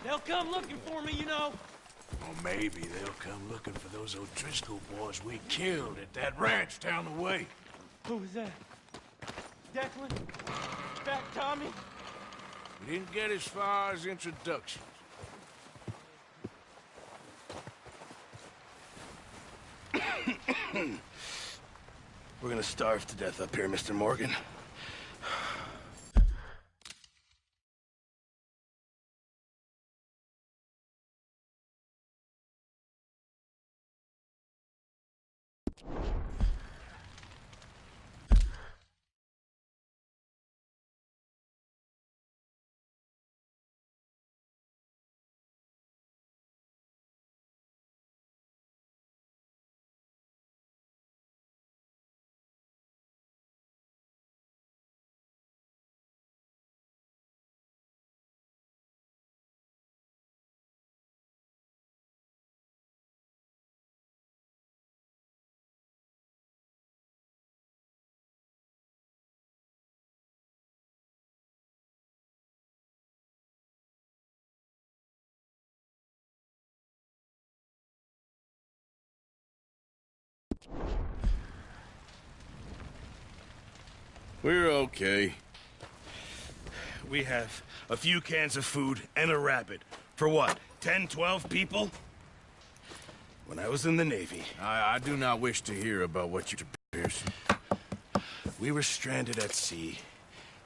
They'll come looking for me, you know. Or maybe they'll come looking for those O'Driscoll boys we killed at that ranch down the way. Who was that? Declan? Fat Tommy? We didn't get as far as introductions. We're gonna starve to death up here, Mr. Morgan. We're okay. We have a few cans of food and a rabbit. For what, 10, 12 people? When I was in the Navy... I do not wish to hear about what you... Pearson. We were stranded at sea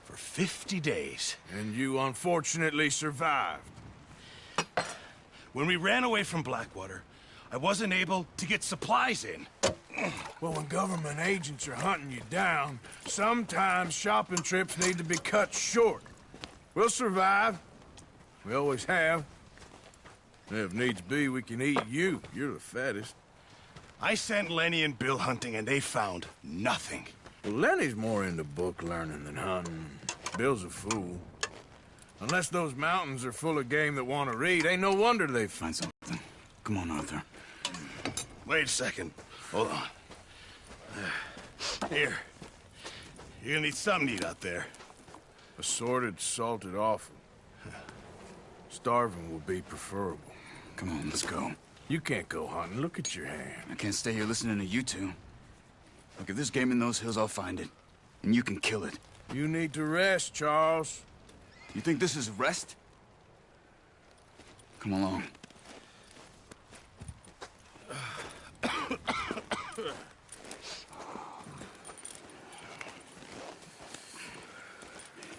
for 50 days. And you unfortunately survived. When we ran away from Blackwater, I wasn't able to get supplies in. Well, when government agents are hunting you down, sometimes shopping trips need to be cut short. We'll survive. We always have. If needs be, we can eat you. You're the fattest. I sent Lenny and Bill hunting, and they found nothing. Well, Lenny's more into book learning than hunting. Bill's a fool. Unless those mountains are full of game that want to read, ain't no wonder they find something. Come on, Arthur. Wait a second. Hold on. Here. You're gonna need something to eat out there. Assorted, salted offal. Starving will be preferable. Come on, let's go. You can't go hunting. Look at your hand. I can't stay here listening to you two. Look, if there's game in those hills, I'll find it. And you can kill it. You need to rest, Charles. You think this is rest? Come along.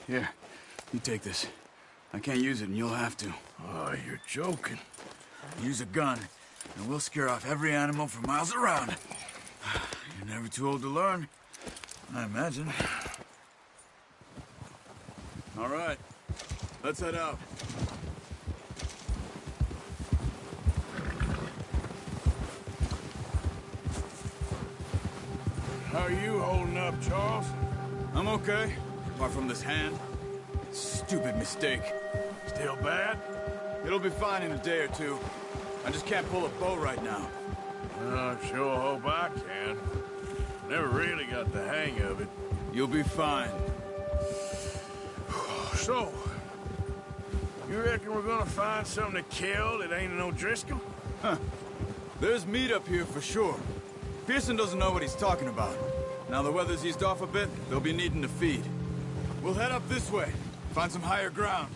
Here, you take this. I can't use it, and you'll have to. Oh, you're joking. Use a gun, and we'll scare off every animal for miles around. You're never too old to learn, I imagine. All right, let's head out. How are you holding up, Charles? I'm okay, apart from this hand. Stupid mistake. Still bad? It'll be fine in a day or two. I just can't pull a bow right now. I sure hope I can. Never really got the hang of it. You'll be fine. So, you reckon we're gonna find something to kill that ain't an O'Driscoll? Huh. There's meat up here for sure. Pearson doesn't know what he's talking about. Now the weather's eased off a bit, they'll be needing to feed. We'll head up this way, find some higher ground.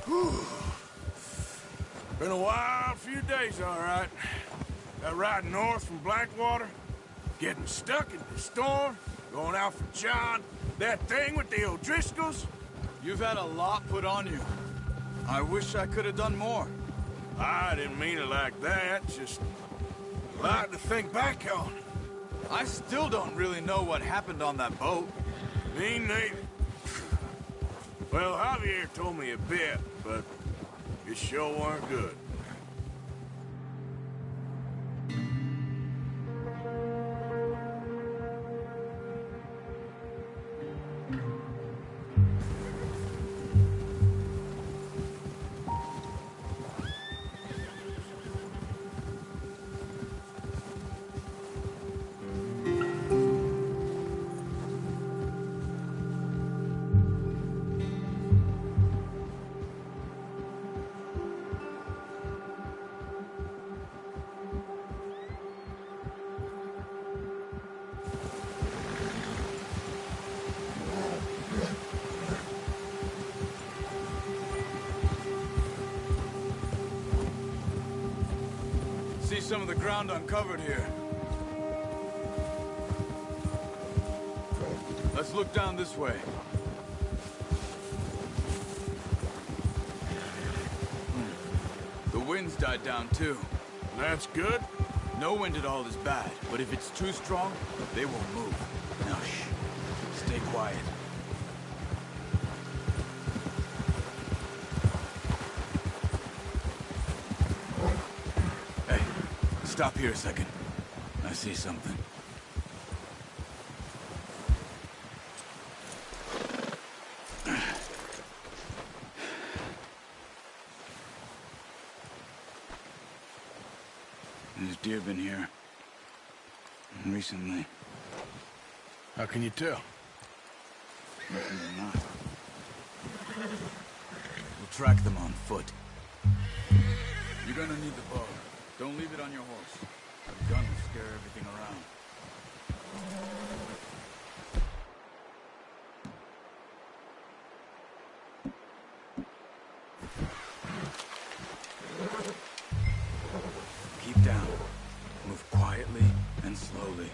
Whew. Been a wild few days, all right. That ride north from Blackwater, getting stuck in the storm, going out for John, that thing with the O'Driscolls. You've had a lot put on you. I wish I could have done more. I didn't mean it like that, just a lot to think back on. I still don't really know what happened on that boat. Me neither. Well, Javier told me a bit, but it sure weren't good. see some of the ground uncovered here. Let's look down this way. The wind's died down too. That's good. No wind at all is bad, but if it's too strong, they won't move. Now shh. Stay quiet. Hey, stop here a second. I see something. There's deer been here. Recently. How can you tell? Likely or not. We'll track them on foot. You're gonna need the bow. Don't leave it on your horse. The gun will scare everything around. Keep down. Move quietly and slowly.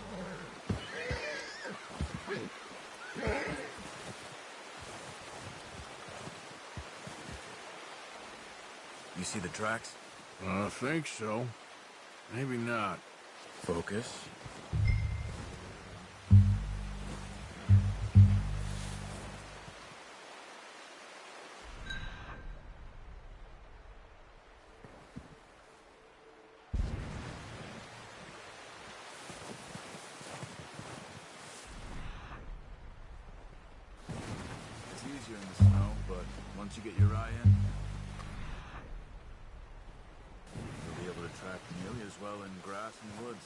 You see the tracks? I think so. Maybe not. Focus. It's easier in the snow, but once you get your eye in, you'll be able to track nearly as well in grass and woods.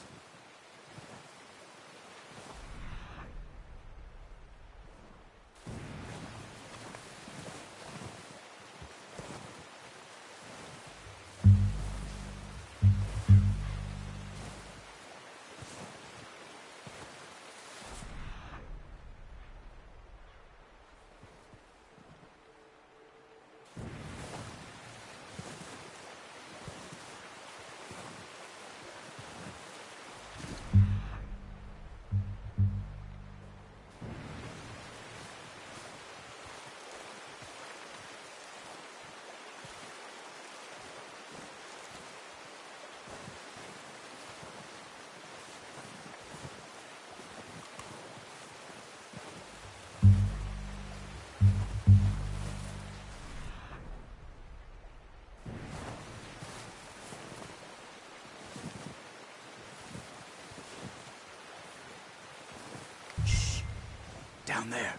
Down there.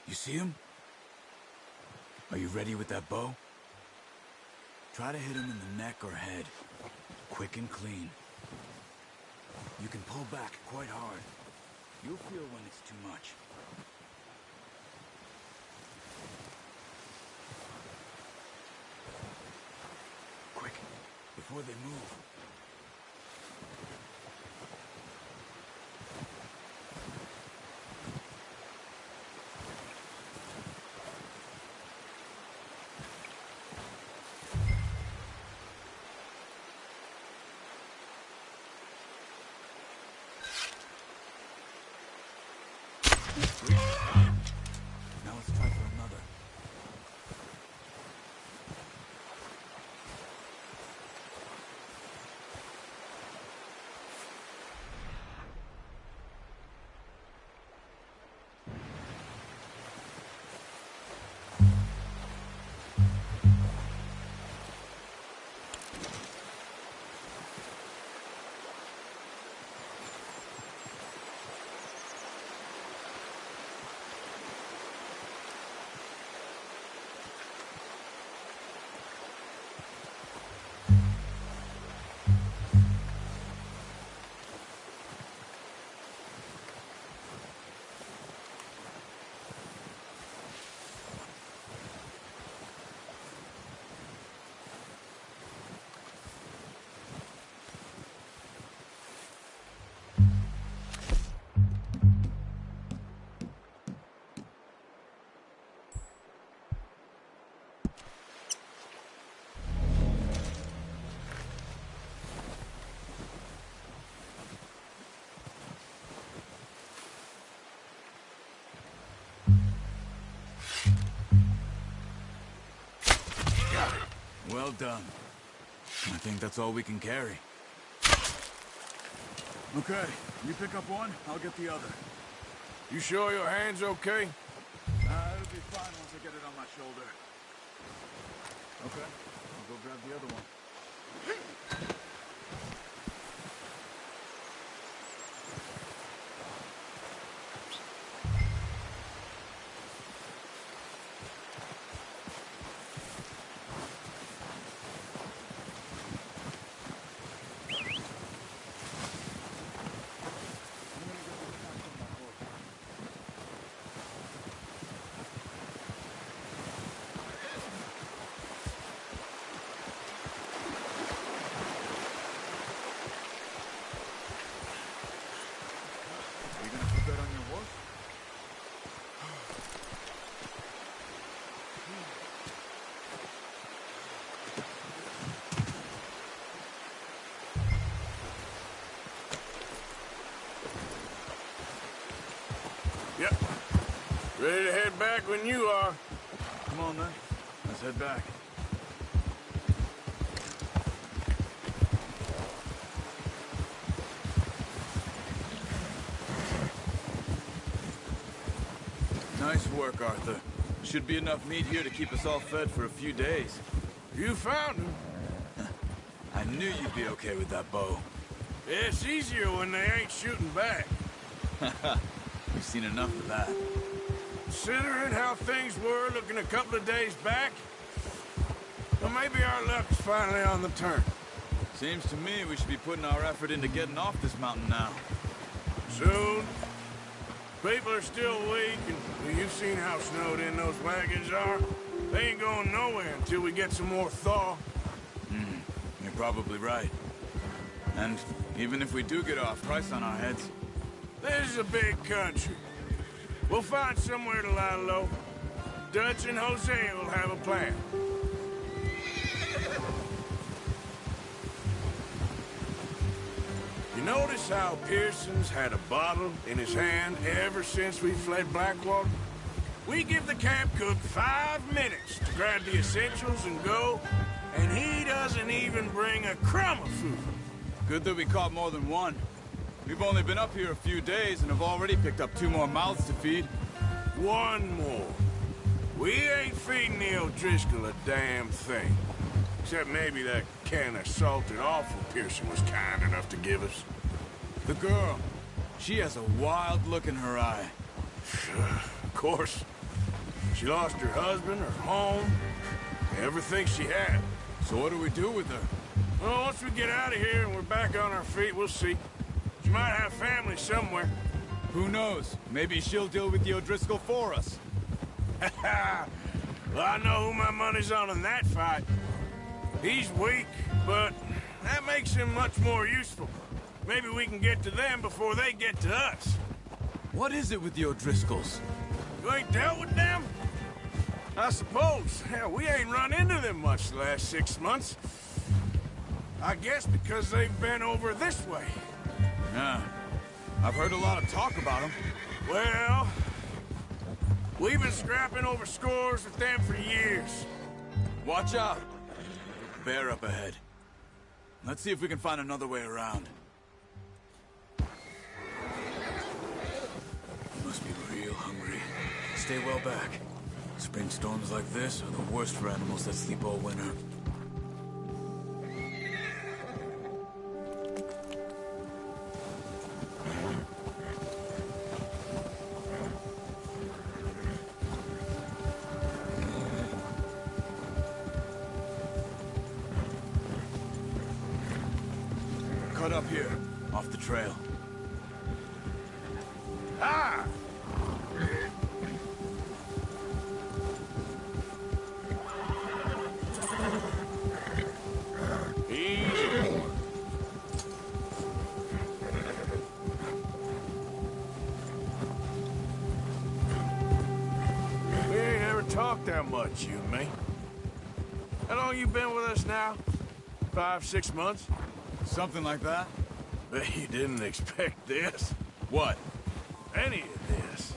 You see him? Are you ready with that bow? Try to hit him in the neck or head. Quick and clean. You can pull back quite hard. You'll feel when it's too much. Quick, before they move. Now let's try for another. Well done. I think that's all we can carry. Okay, you pick up one, I'll get the other. You sure your hand's okay? It'll be fine once I get it on my shoulder. Okay, I'll go grab the other one. Are you gonna put that on your horse? Yep. Ready to head back when you are. Come on, then. Let's head back. Nice work, Arthur. Should be enough meat here to keep us all fed for a few days. You found him. I knew you'd be okay with that bow. It's easier when they ain't shooting back. We've seen enough of that. Considering how things were looking a couple of days back, well, maybe our luck's finally on the turn. Seems to me we should be putting our effort into getting off this mountain now. Soon. People are still weak, and you've seen how snowed in those wagons are. They ain't going nowhere until we get some more thaw. You're probably right. And even if we do get off, price on our heads. This is a big country. We'll find somewhere to lie low. Dutch and Jose will have a plan. You notice how Pearson's had a bottle in his hand ever since we fled Blackwater? We give the camp cook 5 minutes to grab the essentials and go, and he doesn't even bring a crumb of food. Good that we caught more than one. We've only been up here a few days and have already picked up 2 more mouths to feed. 1 more. We ain't feeding the O'Driscoll a damn thing. Except maybe that can of salted offal Pearson was kind enough to give us. The girl. She has a wild look in her eye. Of course. She lost her husband, her home, everything she had. So what do we do with her? Well, once we get out of here and we're back on our feet, we'll see. She might have family somewhere. Who knows? Maybe she'll deal with the O'Driscoll for us. Well, I know who my money's on in that fight. He's weak, but that makes him much more useful. Maybe we can get to them before they get to us. What is it with the O'Driscolls? You ain't dealt with them? I suppose. Hell, we ain't run into them much the last 6 months. I guess because they've been over this way. Yeah. I've heard a lot of talk about them. Well, we've been scrapping over scores with them for years. Watch out. Bear up ahead. Let's see if we can find another way around. Must be real hungry. Stay well back. Spring storms like this are the worst for animals that sleep all winter. Cut up here, off the trail. Ah! Easy. We ain't ever talked that much, you and me. How long you been with us now? 5, 6 months? Something like that? Bet you didn't expect this. What? Any of this.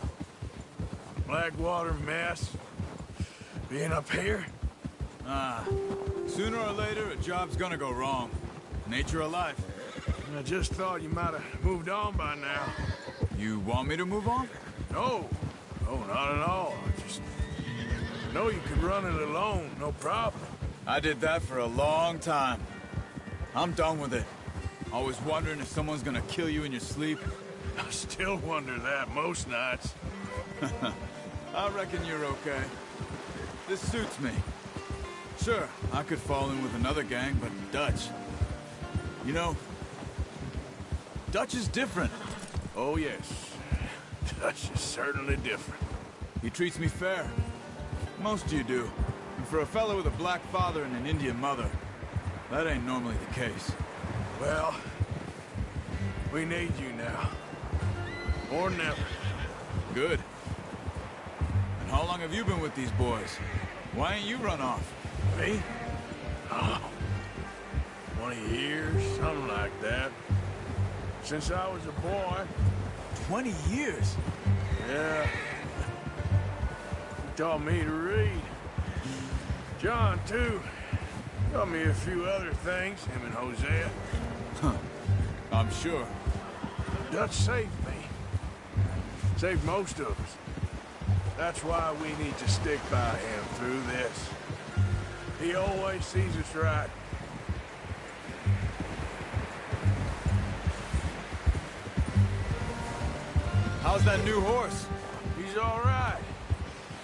Blackwater mess. Being up here. Ah, Sooner or later, a job's gonna go wrong. Nature of life. I just thought you might have moved on by now. You want me to move on? No. No, not at all. I just know you could run it alone, no problem. I did that for a long time. I'm done with it. Always wondering if someone's gonna kill you in your sleep. I still wonder that most nights. I reckon you're okay. This suits me. Sure, I could fall in with another gang, but Dutch... You know, Dutch is different. Oh, yes. Dutch is certainly different. He treats me fair. Most of you do. And for a fellow with a black father and an Indian mother, that ain't normally the case. Well, we need you now. More than ever. Good. And how long have you been with these boys? Why ain't you run off? Me? Oh, 20 years, something like that. Since I was a boy. 20 years? Yeah. He taught me to read. John, too. Taught me a few other things, him and Hosea. Huh. I'm sure. Dutch saved me. Saved most of us. That's why we need to stick by him through this. He always sees us right. How's that new horse? He's all right.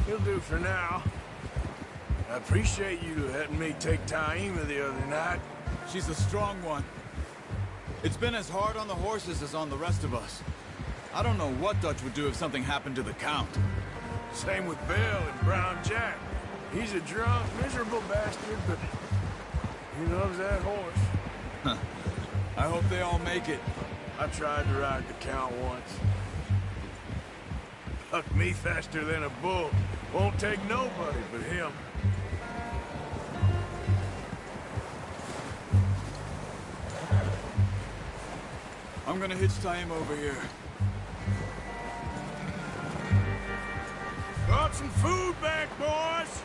He'll do for now. I appreciate you letting me take Taima the other night. She's a strong one. It's been as hard on the horses as on the rest of us. I don't know what Dutch would do if something happened to the Count. Same with Bill and Brown Jack. He's a drunk, miserable bastard, but he loves that horse. I hope they all make it. I tried to ride the Count once. Bucked me faster than a bull. Won't take nobody but him. I'm gonna hitch Taima over here. Got some food back, boys!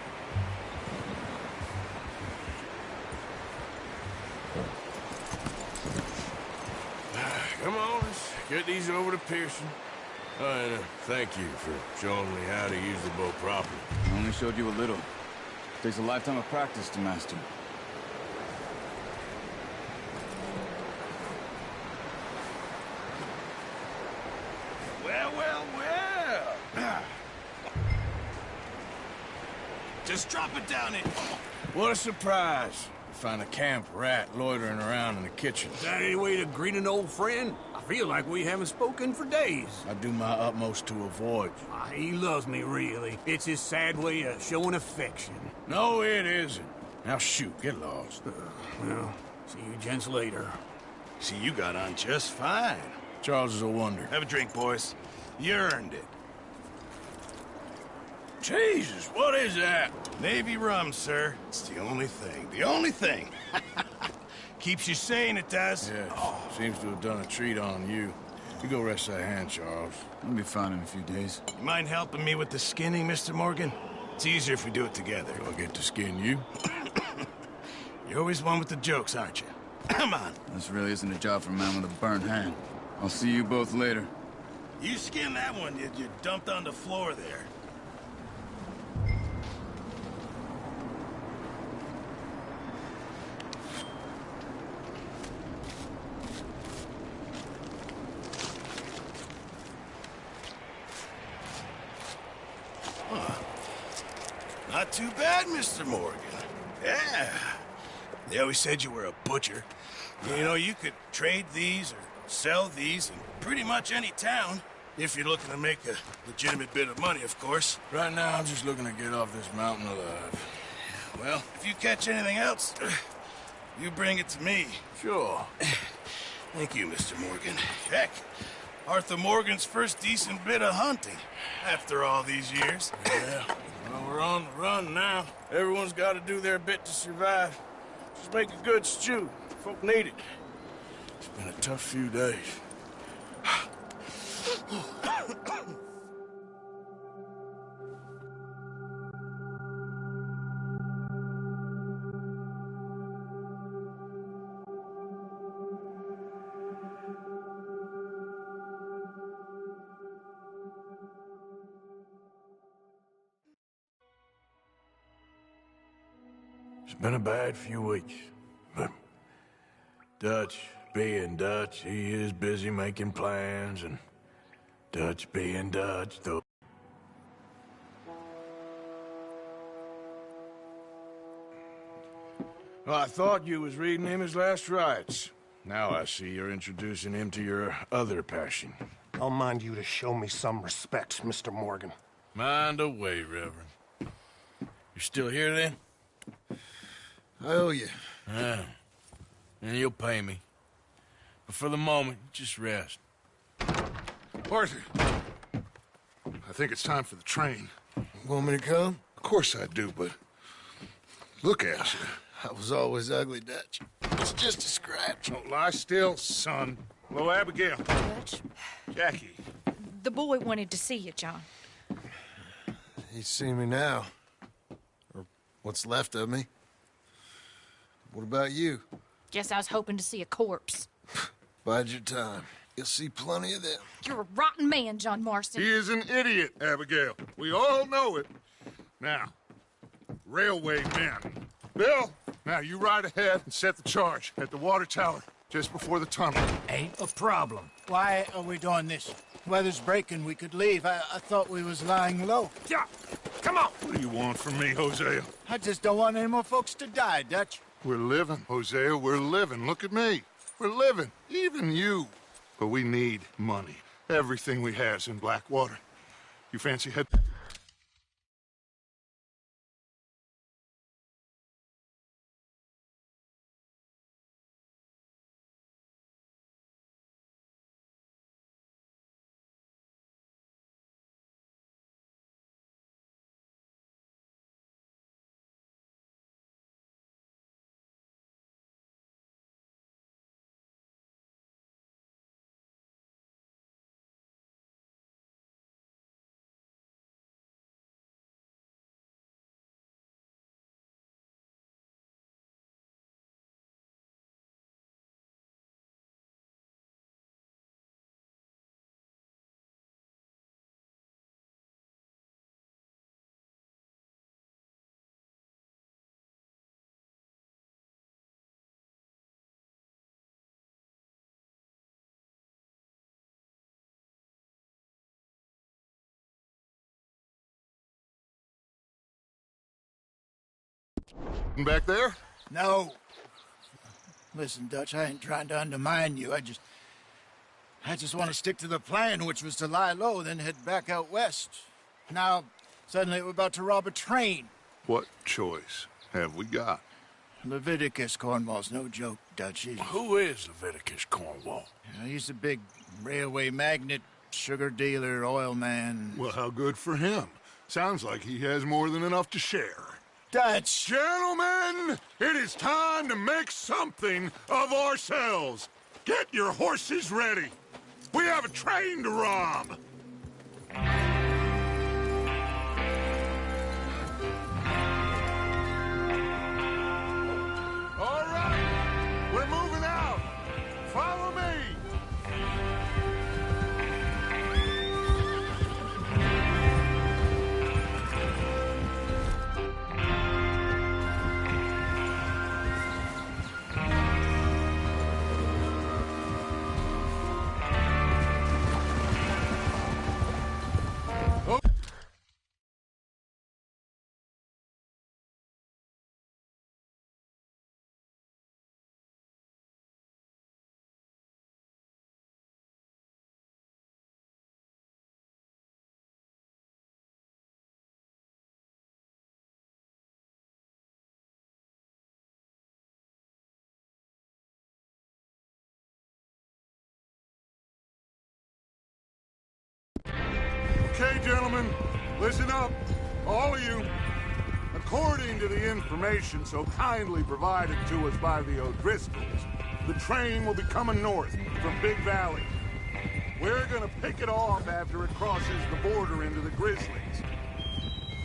Come on, let's get these over to Pearson. And thank you for showing me how to use the bow properly. I only showed you a little. Takes a lifetime of practice to master. Well, well, well. Just drop it down in. What a surprise. Find a camp rat loitering around in the kitchen. Is that any way to greet an old friend? I feel like we haven't spoken for days. I do my utmost to avoid you. He loves me, really. It's his sad way of showing affection. No, it isn't. Now shoot, get lost. Well, see you gents later. See, you got on just fine. Charles is a wonder. Have a drink, boys. You earned it. Jesus, what is that? Navy rum, sir. It's the only thing. The only thing. Keeps you sane, it does. Yes, seems to have done a treat on you. You go rest that hand, Charles. I'll be fine in a few days. You mind helping me with the skinning, Mr. Morgan? It's easier if we do it together. Do I get to skin you? You're always one with the jokes, aren't you? Come on. This really isn't a job for a man with a burnt hand. I'll see you both later. You skin that one you dumped on the floor there. Not too bad, Mr. Morgan. Yeah. They always said you were a butcher. You know, you could trade these or sell these in pretty much any town. If you're looking to make a legitimate bit of money, of course. Right now, I'm just looking to get off this mountain alive. Well, if you catch anything else, you bring it to me. Sure. Thank you, Mr. Morgan. Heck, Arthur Morgan's first decent bit of hunting after all these years. Yeah. Well, we're on the run now. Everyone's got to do their bit to survive. Just make a good stew. Folk need it. It's been a tough few days. It's been a bad few weeks, but Dutch being Dutch, he is busy making plans, and Dutch being Dutch, though. Well, I thought you was reading him his last rites. Now I see you're introducing him to your other passion. I'll mind you to show me some respect, Mr. Morgan. Mind away, Reverend. You still here, then? I owe you. Yeah. And you'll pay me. But for the moment, just rest. Arthur, I think it's time for the train. Want me to come? Of course I do, but look at you. I was always ugly, Dutch. It's just a scratch. Don't lie still, son. Hello, Abigail. Dutch, Jackie. the boy wanted to see you, John. He's seen me now. Or what's left of me. What about you? Guess I was hoping to see a corpse. Bide your time. You'll see plenty of them. You're a rotten man, John Marston. He is an idiot, Abigail. We all know it. Now, railway men. Bill, now you ride ahead and set the charge at the water tower just before the tunnel. Ain't a problem. Why are we doing this? Weather's breaking, we could leave. I thought we was lying low. Yeah, come on. What do you want from me, Hosea? I just don't want any more folks to die, Dutch. We're living, Hosea, we're living. Look at me. We're living, even you. But we need money. Everything we have's in Blackwater. You fancy head... Back there? No. Listen, Dutch, I ain't trying to undermine you. I just want to stick to the plan, which was to lie low, then head back out west. Now, suddenly we're about to rob a train. What choice have we got? Leviticus Cornwall's no joke, Dutch. Who is Leviticus Cornwall? He's a big railway magnate, sugar dealer, oil man. Well, how good for him. Sounds like he has more than enough to share. Dutch! Gentlemen, it is time to make something of ourselves. Get your horses ready. We have a train to rob. All right, we're moving out. Follow me. Okay, gentlemen, listen up, all of you. According to the information so kindly provided to us by the O'Driscolls, the train will be coming north from Big Valley. We're gonna pick it off after it crosses the border into the Grizzlies.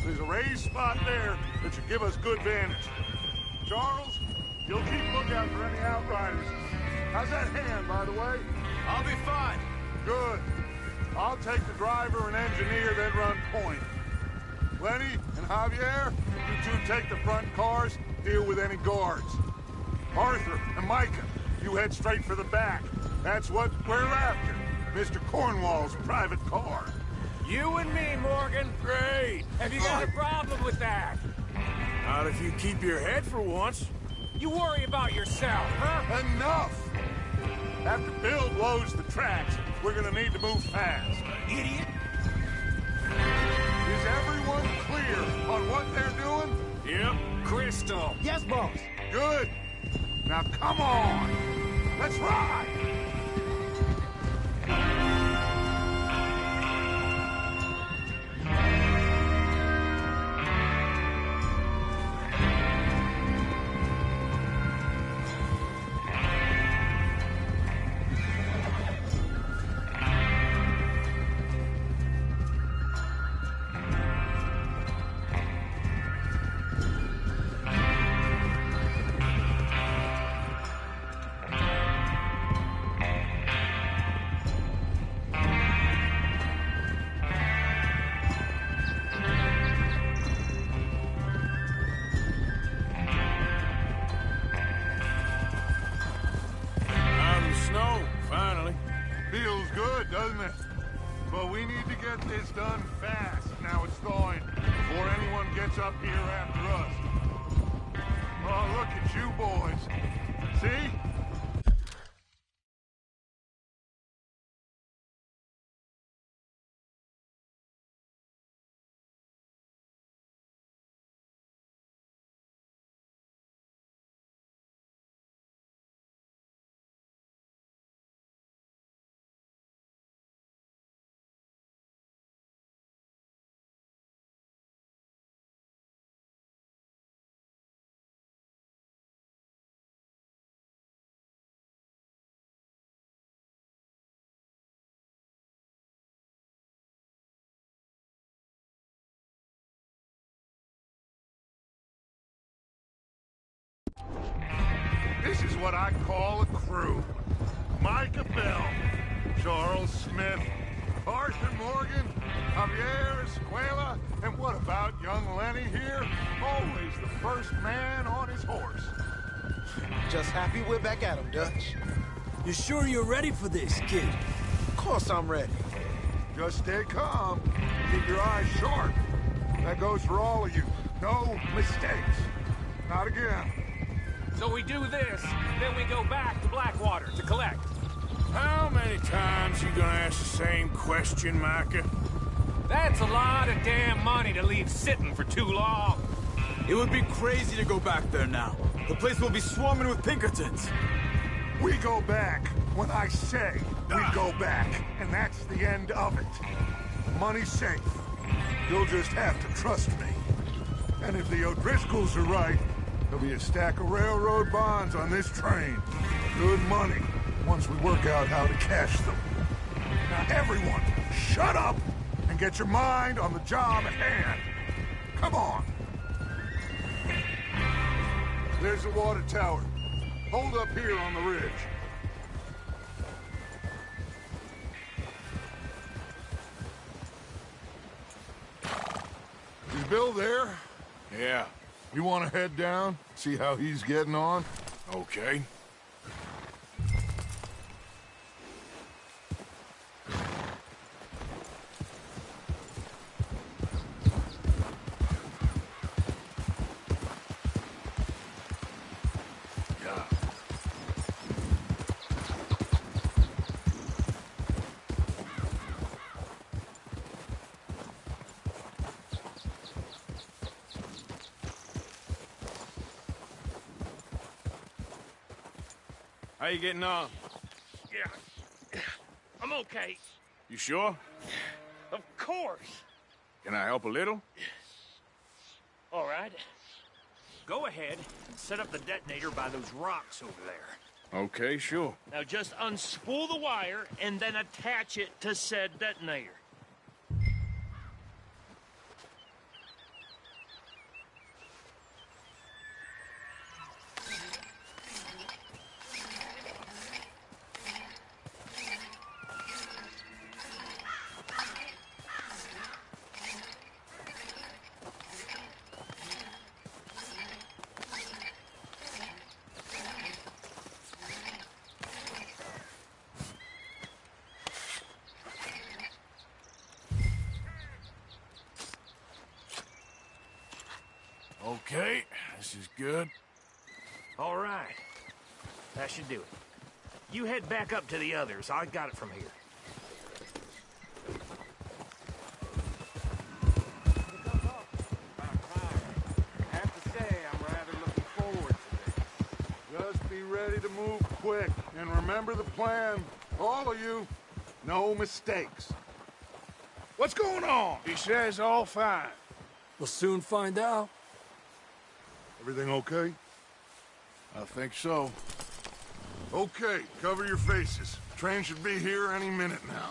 There's a raised spot there that should give us good vantage. Charles, you'll keep lookout for any outriders. How's that hand, by the way? I'll be fine. Good. I'll take the driver and engineer, then run point. Lenny and Javier, you two take the front cars deal with any guards. Arthur and Micah, you head straight for the back. That's what we're after. Mr. Cornwall's private car. You and me, Morgan. Great. Have you got a problem with that? Not if you keep your head for once. You worry about yourself, huh? Enough! After Bill blows the tracks, we're gonna need to move fast. Idiot. Is everyone clear on what they're doing? Yep. Crystal. Yes, boss. Good. Now come on. Let's ride. Feels good, doesn't it? But we need to get this done fast. Now it's thawing, before anyone gets up here after us. Oh, look at you boys. See? This is what I call a crew. Micah Bell, Charles Smith, Arthur Morgan, Javier Escuela, and what about young Lenny here? Always the first man on his horse. Just happy we're back at him, Dutch. You sure you're ready for this, kid? Of course I'm ready. Just stay calm. Keep your eyes sharp. That goes for all of you. No mistakes. Not again. So we do this, then we go back to Blackwater to collect. How many times you gonna ask the same question, Micah? That's a lot of damn money to leave sitting for too long. It would be crazy to go back there now. The place will be swarming with Pinkertons. We go back when I say we go back, and that's the end of it. Money's safe. You'll just have to trust me. And if the O'Driscolls are right, there'll be a stack of railroad bonds on this train. Good money, once we work out how to cash them. Now everyone, shut up and get your mind on the job at hand. Come on. There's the water tower. Hold up here on the ridge. Is Bill there? Yeah. You want to head down? See how he's getting on? Okay. How you getting on? Yeah. I'm okay. You sure? Of course. Can I help a little? All right. Go ahead and set up the detonator by those rocks over there. Okay, sure. Now just unspool the wire and then attach it to said detonator. Okay, this is good. All right. That should do it. You head back up to the others. I got it from here. I have to say, I'm rather looking forward to this. Just be ready to move quick, and remember the plan. All of you, no mistakes. What's going on? He says all fine. We'll soon find out. Everything okay? I think so. Okay, cover your faces. Train should be here any minute now.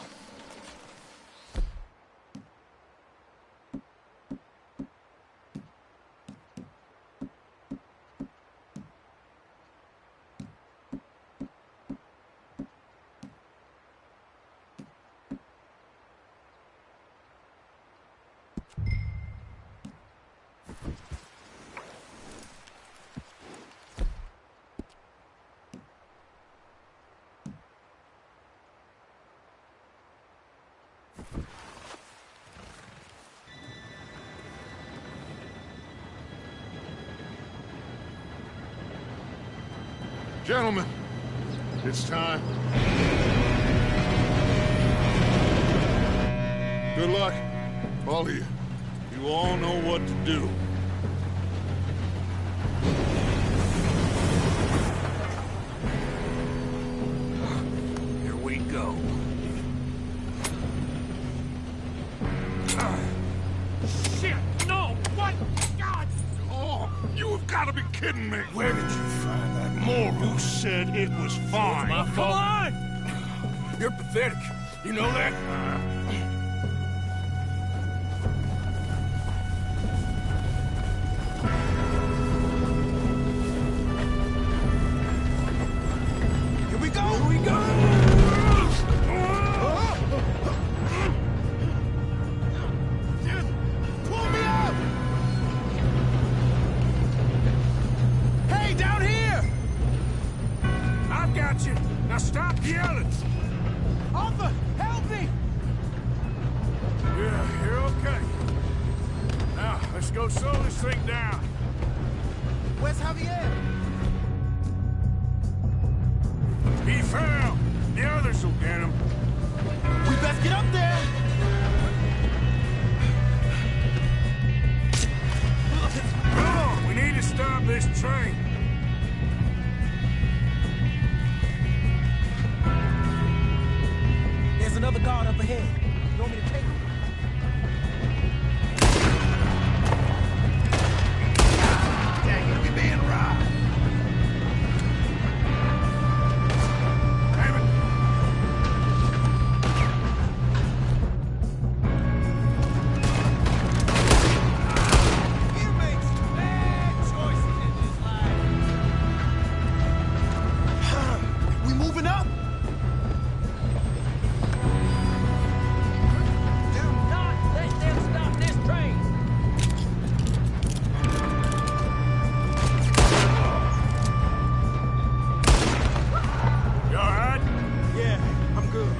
Gentlemen, it's time. Good luck, all of you. You all know what to do. Here we go. Shit! No! What? God! Oh, you have got to be kidding me. Where did you find that moron? Who said it was fine? My fault. Come on! You're pathetic. You know that? Here we go! Here we go! Pull me up! Hey, down here! I've got you. Now stop yelling. Arthur, help me! Yeah, you're okay. Now, let's go slow this thing down. Where's Javier? He fell. The others will get him. We best get up there! Come on, we need to stop this train. There's another guard up ahead. You want me to take him? Dang it, we being robbed. Damn it. You make some bad choices in this life. We moving up? Do not let them stop this train! You all right? Yeah, I'm good.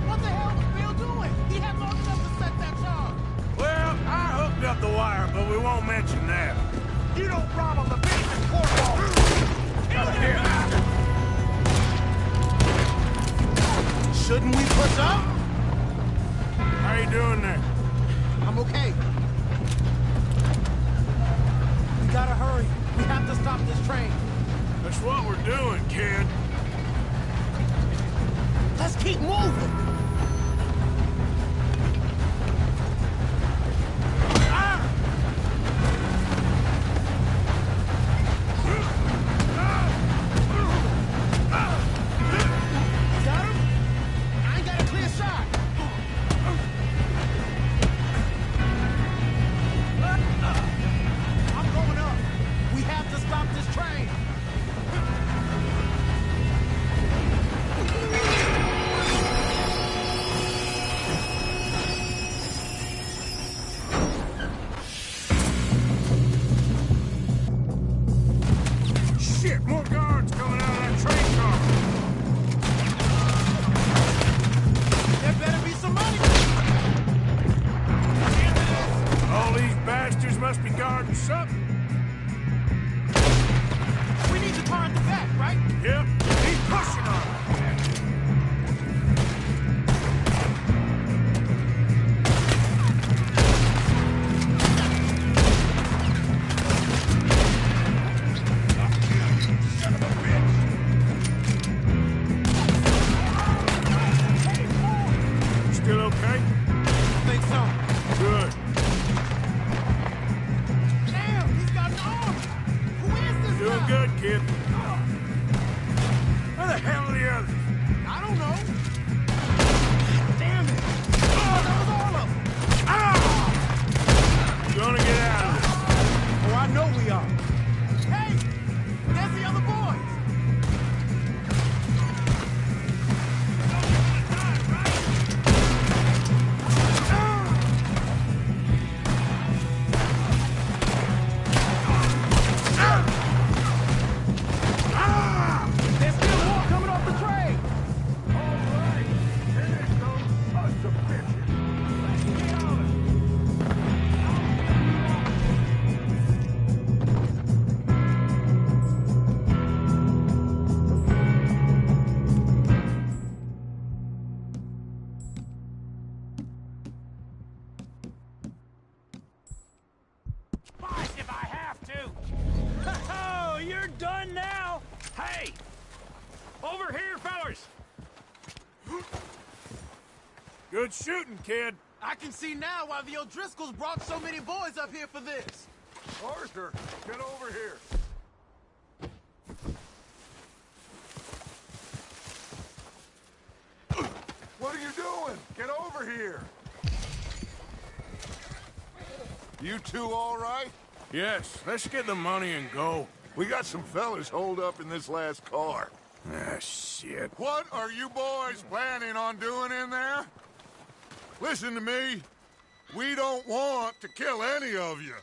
What the hell was Bill doing? He had long enough to set that charge. Well, I hooked up the wire, but we won't mention that. You don't rob a Leviticus cornball. Shouldn't we push up? How you doing there? I'm okay. We gotta hurry. We have to stop this train. That's what we're doing, kid. Let's keep moving. Got him? I ain't got a clear shot. I'm going up. We have to stop this train. Over here, fellas! Good shooting, kid. I can see now why the O'Driscolls brought so many boys up here for this. Arthur, get over here. What are you doing? Get over here. You two all right? Yes, let's get the money and go. We got some fellas holed up in this last car. Ah, shit. What are you boys planning on doing in there? Listen to me. We don't want to kill any of you.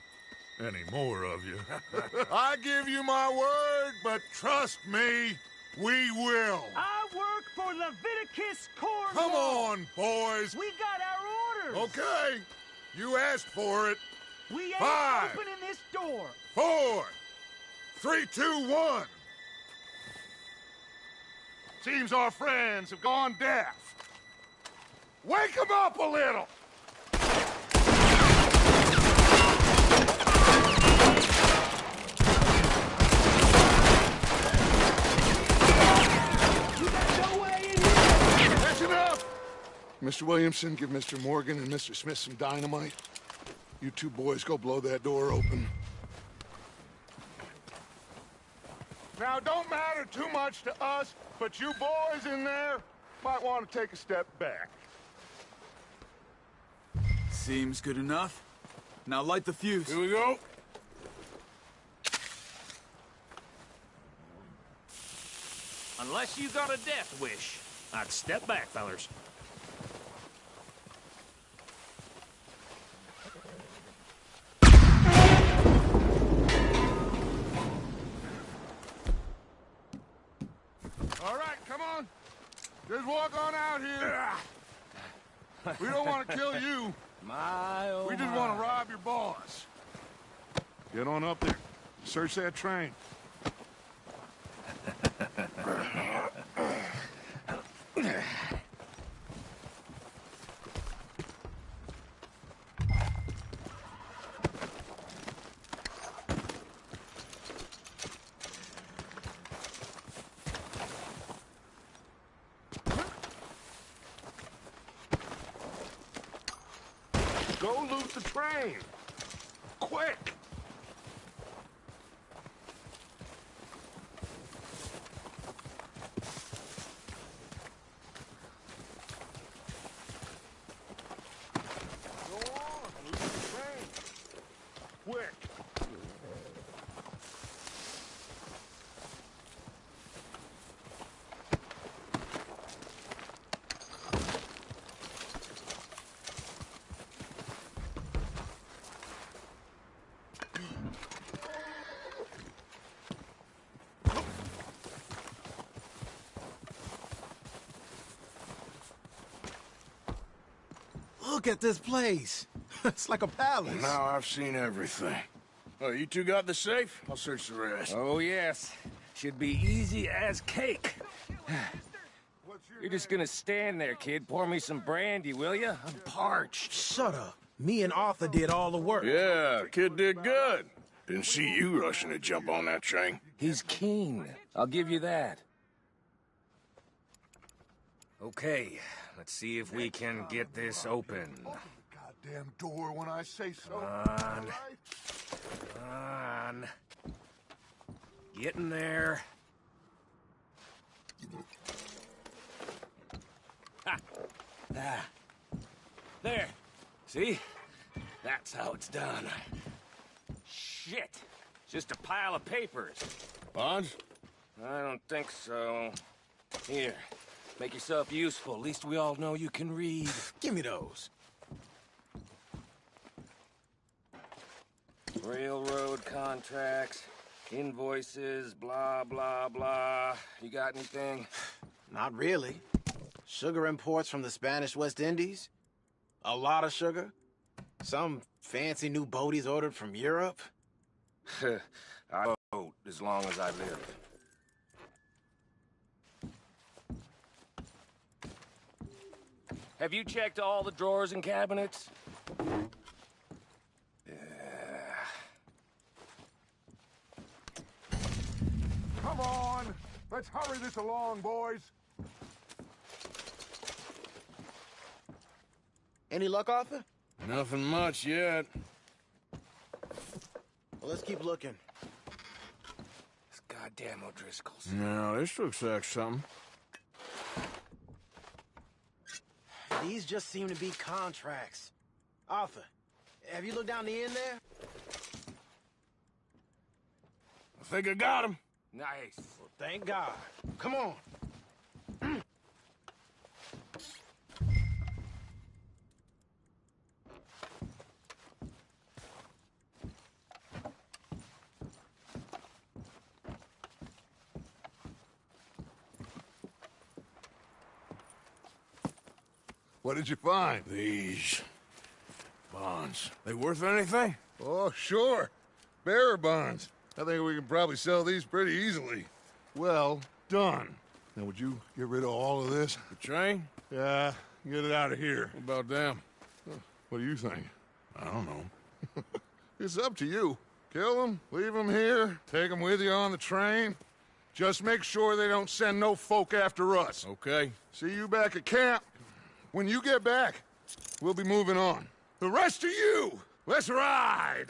Any more of you. I give you my word, but trust me, we will. I work for Leviticus Corps. Come on, boys. We got our orders. Okay. You asked for it. We ain't 5, opening this door. 4, 3, 2, 1. Seems our friends have gone deaf. Wake them up a little. That's enough! Mr. Williamson, give Mr. Morgan and Mr. Smith some dynamite. You two boys go blow that door open. Now, don't matter too much to us, but you boys in there might want to take a step back. Seems good enough. Now light the fuse. Here we go. Unless you got a death wish, I'd step back, fellers. All right, come on. Just walk on out here. We don't want to kill you. We just want to rob your boss. Get on up there. Search that train. Go loot the train. Quick! Go on, loot the train. Quick! Look at this place. It's like a palace. Now I've seen everything. Oh, you two got the safe? I'll search the rest. Oh, yes. Should be easy as cake. You're just gonna stand there, kid. Pour me some brandy, will you? I'm parched. Shut up. Me and Arthur did all the work. Yeah, kid did good. Didn't see you rushing to jump on that train. He's keen. I'll give you that. Okay, let's see if we can get this open. Goddamn door when I say so. Come on. Get in there. Ha! Ah. There. See? That's how it's done. Shit. Just a pile of papers. Bonds? I don't think so. Here. Make yourself useful. At least we all know you can read. Give me those. Railroad contracts, invoices, blah, blah, blah. You got anything? Not really. Sugar imports from the Spanish West Indies. A lot of sugar. Some fancy new boat he's ordered from Europe. I vote as long as I live. Have you checked all the drawers and cabinets? Come on! Let's hurry this along, boys. Any luck, Arthur? Nothing much yet. Well, let's keep looking. This goddamn O'Driscolls. No, this looks like something. These just seem to be contracts. Arthur, have you looked down the end there? I think I got him. Nice. Well, thank God. Come on. What did you find? These bonds. They worth anything? Oh, sure. Bearer bonds. I think we can probably sell these pretty easily. Well done. Now, would you get rid of all of this? The train? Yeah, get it out of here. What about them? What do you think? I don't know. It's up to you. Kill them, leave them here, take them with you on the train. Just make sure they don't send no folk after us. Okay. See you back at camp. When you get back, we'll be moving on. The rest of you, let's ride!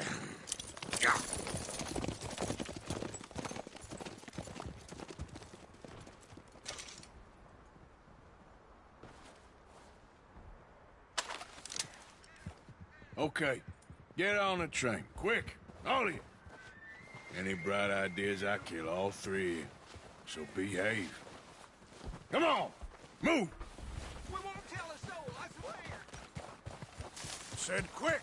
Okay. Get on the train. Quick. All of you. Any bright ideas, I kill all three of you. So behave. Come on! Move! We won't tell a soul, I swear! Said quick!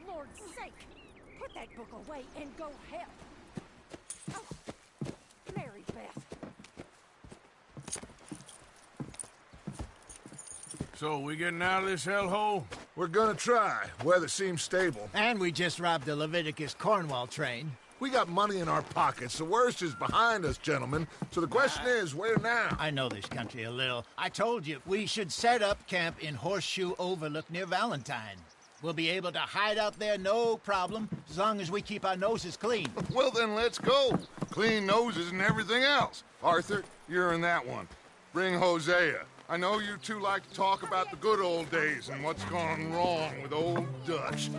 Lord's sake! Put that book away and go help. Oh, Mary Beth. So, we getting out of this hellhole? We're gonna try. Weather seems stable. And we just robbed the Leviticus Cornwall train. We got money in our pockets. The worst is behind us, gentlemen. So the question is, where now? I know this country a little. I told you, we should set up camp in Horseshoe Overlook near Valentine. We'll be able to hide out there, no problem, as long as we keep our noses clean. Well, then let's go. Clean noses and everything else. Arthur, you're in that one. Bring Hosea. I know you two like to talk about the good old days and what's gone wrong with old Dutch.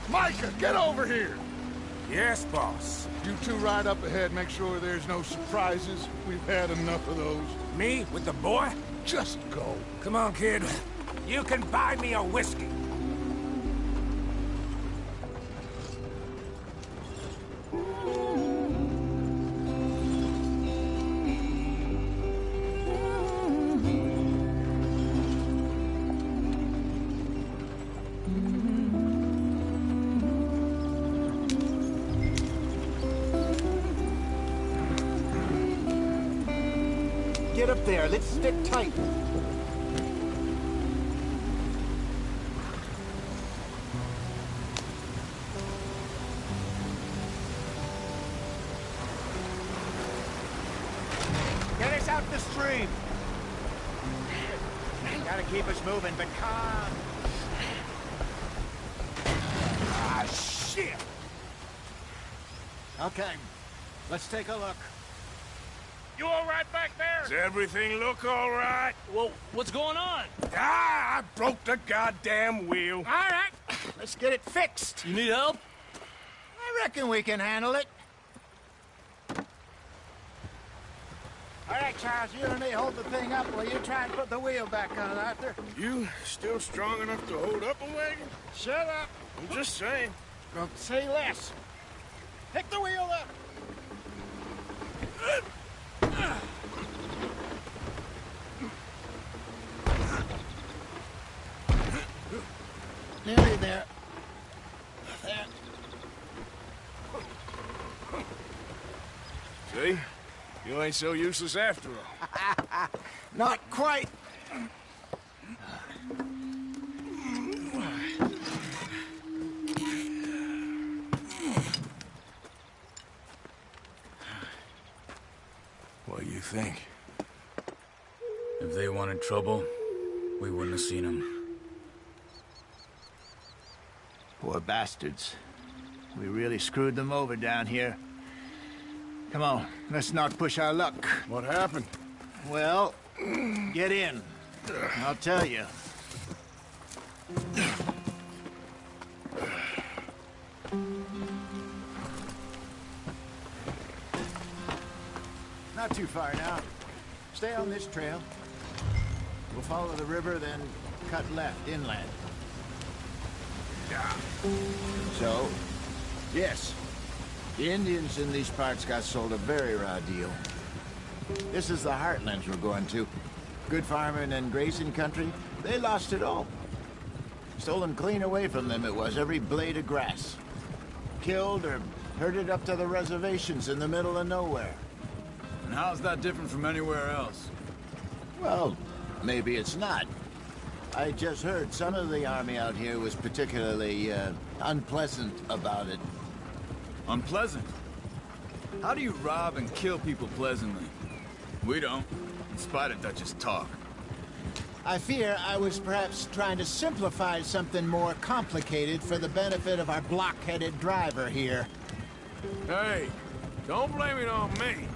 Micah, get over here! Yes, boss. You two ride up ahead, make sure there's no surprises. We've had enough of those. Me with the boy? Just go. Come on, kid. You can buy me a whiskey. Get up there. Let's stick tight. Get us out the stream. Gotta keep us moving, but calm. Ah, shit! Okay, let's take a look. You all right back there? Does everything look all right? Well, what's going on? Ah, I broke the goddamn wheel. All right, let's get it fixed. You need help? I reckon we can handle it. All right, Charles, you and me hold the thing up while you try and put the wheel back on, Arthur. You still strong enough to hold up a wagon? Shut up. I'm just saying. Don't say less. Pick the wheel up. Nearly there. There. See? You ain't so useless after all. Not quite. What do you think? If they wanted trouble, we wouldn't have seen them. Poor bastards. We really screwed them over down here. Come on, let's not push our luck. What happened? Well, get in. I'll tell you. Not too far now. Stay on this trail. We'll follow the river, then cut left, inland. So, yes, the Indians in these parts got sold a very raw deal. This is the heartlands we're going to. Good farming and grazing country, they lost it all. Stolen clean away from them it was, every blade of grass. Killed or herded up to the reservations in the middle of nowhere. And how's that different from anywhere else? Well, maybe it's not. I just heard some of the army out here was particularly, unpleasant about it. Unpleasant? How do you rob and kill people pleasantly? We don't, in spite of Dutch's talk. I fear I was perhaps trying to simplify something more complicated for the benefit of our block-headed driver here. Hey, don't blame it on me.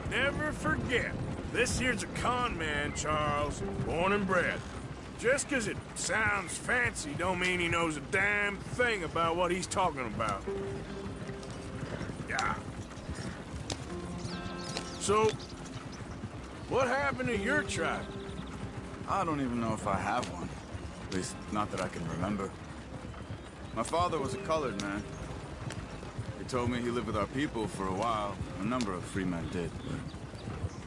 Never forget, this here's a con man, Charles, born and bred. Just 'cause it sounds fancy don't mean he knows a damn thing about what he's talking about. Yeah. So, what happened to your tribe? I don't even know if I have one. At least, not that I can remember. My father was a colored man. He told me he lived with our people for a while. A number of free men did, but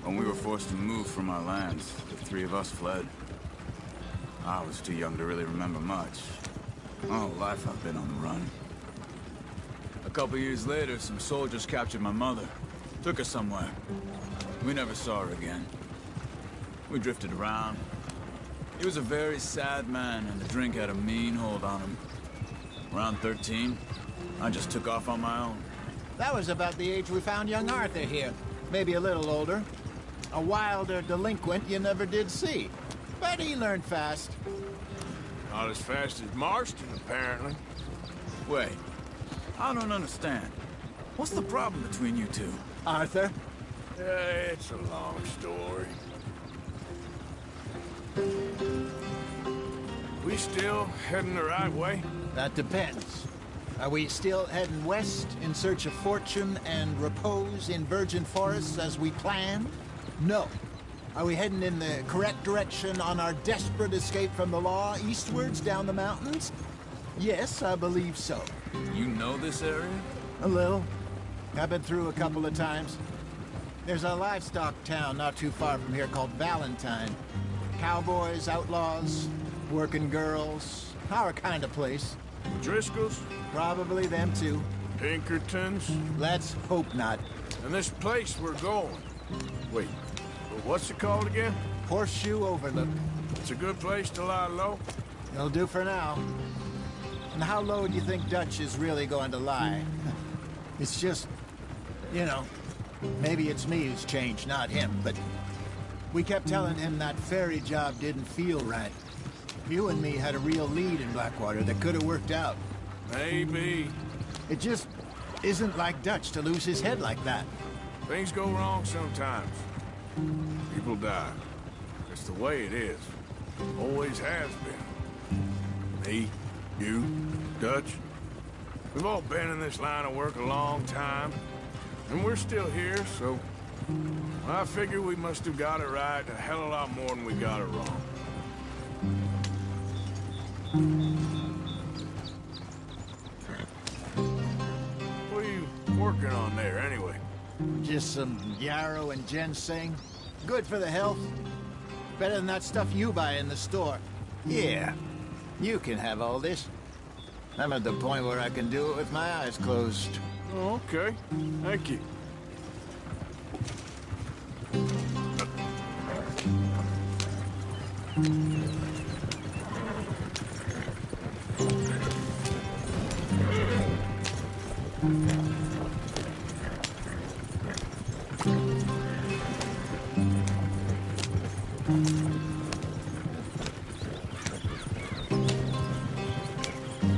when we were forced to move from our lands, the three of us fled. I was too young to really remember much. My whole life I've been on the run. A couple years later, some soldiers captured my mother. Took her somewhere. We never saw her again. We drifted around. He was a very sad man, and the drink had a mean hold on him. Around 13, I just took off on my own. That was about the age we found young Arthur here. Maybe a little older. A wilder delinquent you never did see. But he learned fast. Not as fast as Marston, apparently. Wait, I don't understand. What's the problem between you two? Arthur? It's a long story. We still heading the right way? That depends. Are we still heading west in search of fortune and repose in virgin forests as we planned? No. Are we heading in the correct direction on our desperate escape from the law eastwards down the mountains? Yes, I believe so. You know this area? A little. I've been through a couple of times. There's a livestock town not too far from here called Valentine. Cowboys, outlaws, working girls, our kind of place. Driscolls? Probably them too. Pinkertons? Let's hope not. And this place we're going. Wait, what's it called again? Horseshoe Overlook. It's a good place to lie low? It'll do for now. And how low do you think Dutch is really going to lie? It's just, you know, maybe it's me who's changed, not him, but we kept telling him that ferry job didn't feel right. You and me had a real lead in Blackwater that could have worked out. Maybe. It just isn't like Dutch to lose his head like that. Things go wrong sometimes. People die. It's the way it is. Always has been. Me, you, Dutch. We've all been in this line of work a long time. And we're still here, so I figure we must have got it right a hell of a lot more than we got it wrong. What are you working on there, anyway? Just some yarrow and ginseng. Good for the health. Better than that stuff you buy in the store. Yeah, you can have all this. I'm at the point where I can do it with my eyes closed. Oh, okay. Thank you.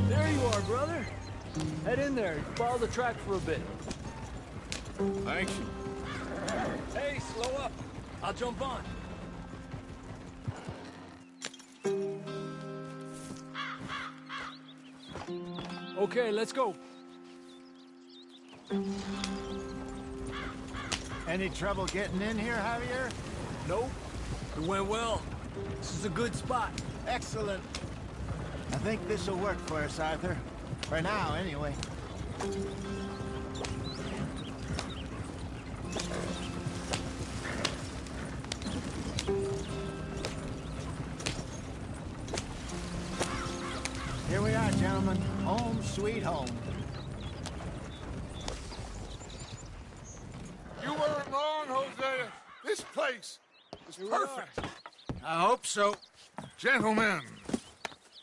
There you are, brother. Head in there. Follow the track for a bit. Thank you. Hey, slow up. I'll jump on. Okay, let's go. Any trouble getting in here, Javier? Nope. It went well. This is a good spot. Excellent. I think this'll work for us, Arthur. For now, anyway. Here we are, gentlemen. Home sweet home. You weren't wrong, Hosea. This place is perfect. I hope so. Gentlemen,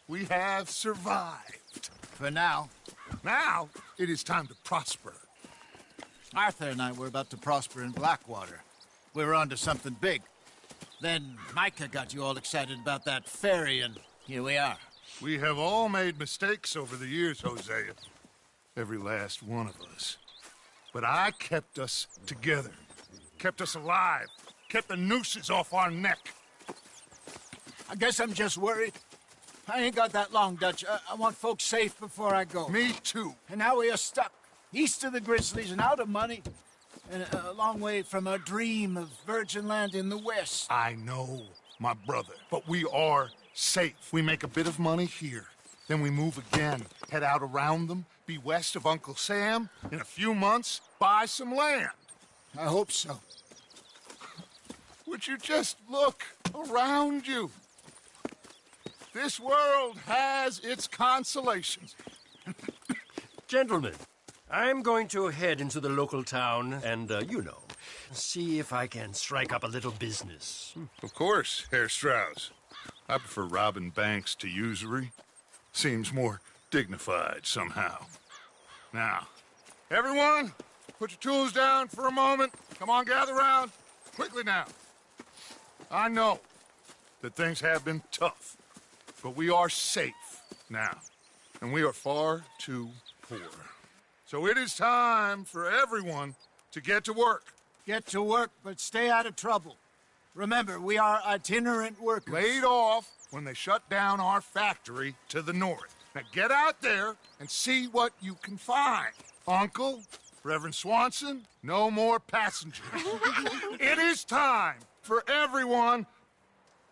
we have survived. For now. Now, it is time to prosper. Arthur and I were about to prosper in Blackwater. We were onto something big. Then Micah got you all excited about that ferry, and here we are. We have all made mistakes over the years, Hosea. Every last one of us. But I kept us together. Kept us alive. Kept the nooses off our neck. I guess I'm just worried. I ain't got that long, Dutch. I want folks safe before I go. Me too. And now we are stuck. East of the Grizzlies and out of money. And a long way from a dream of virgin land in the west. I know, my brother. But we are safe. We make a bit of money here. Then we move again. Head out around them. Be west of Uncle Sam. In a few months, buy some land. I hope so. Would you just look around you? This world has its consolations. Gentlemen, I'm going to head into the local town and, see if I can strike up a little business. Of course, Herr Strauss. I prefer robbing banks to usury. Seems more dignified somehow. Now, everyone, put your tools down for a moment. Come on, gather round. Quickly now. I know that things have been tough, but we are safe now, and we are far too poor. So it is time for everyone to get to work. Get to work, but stay out of trouble. Remember, we are itinerant workers. Laid off when they shut down our factory to the north. Now get out there and see what you can find. Uncle, Reverend Swanson, no more passengers. It is time for everyone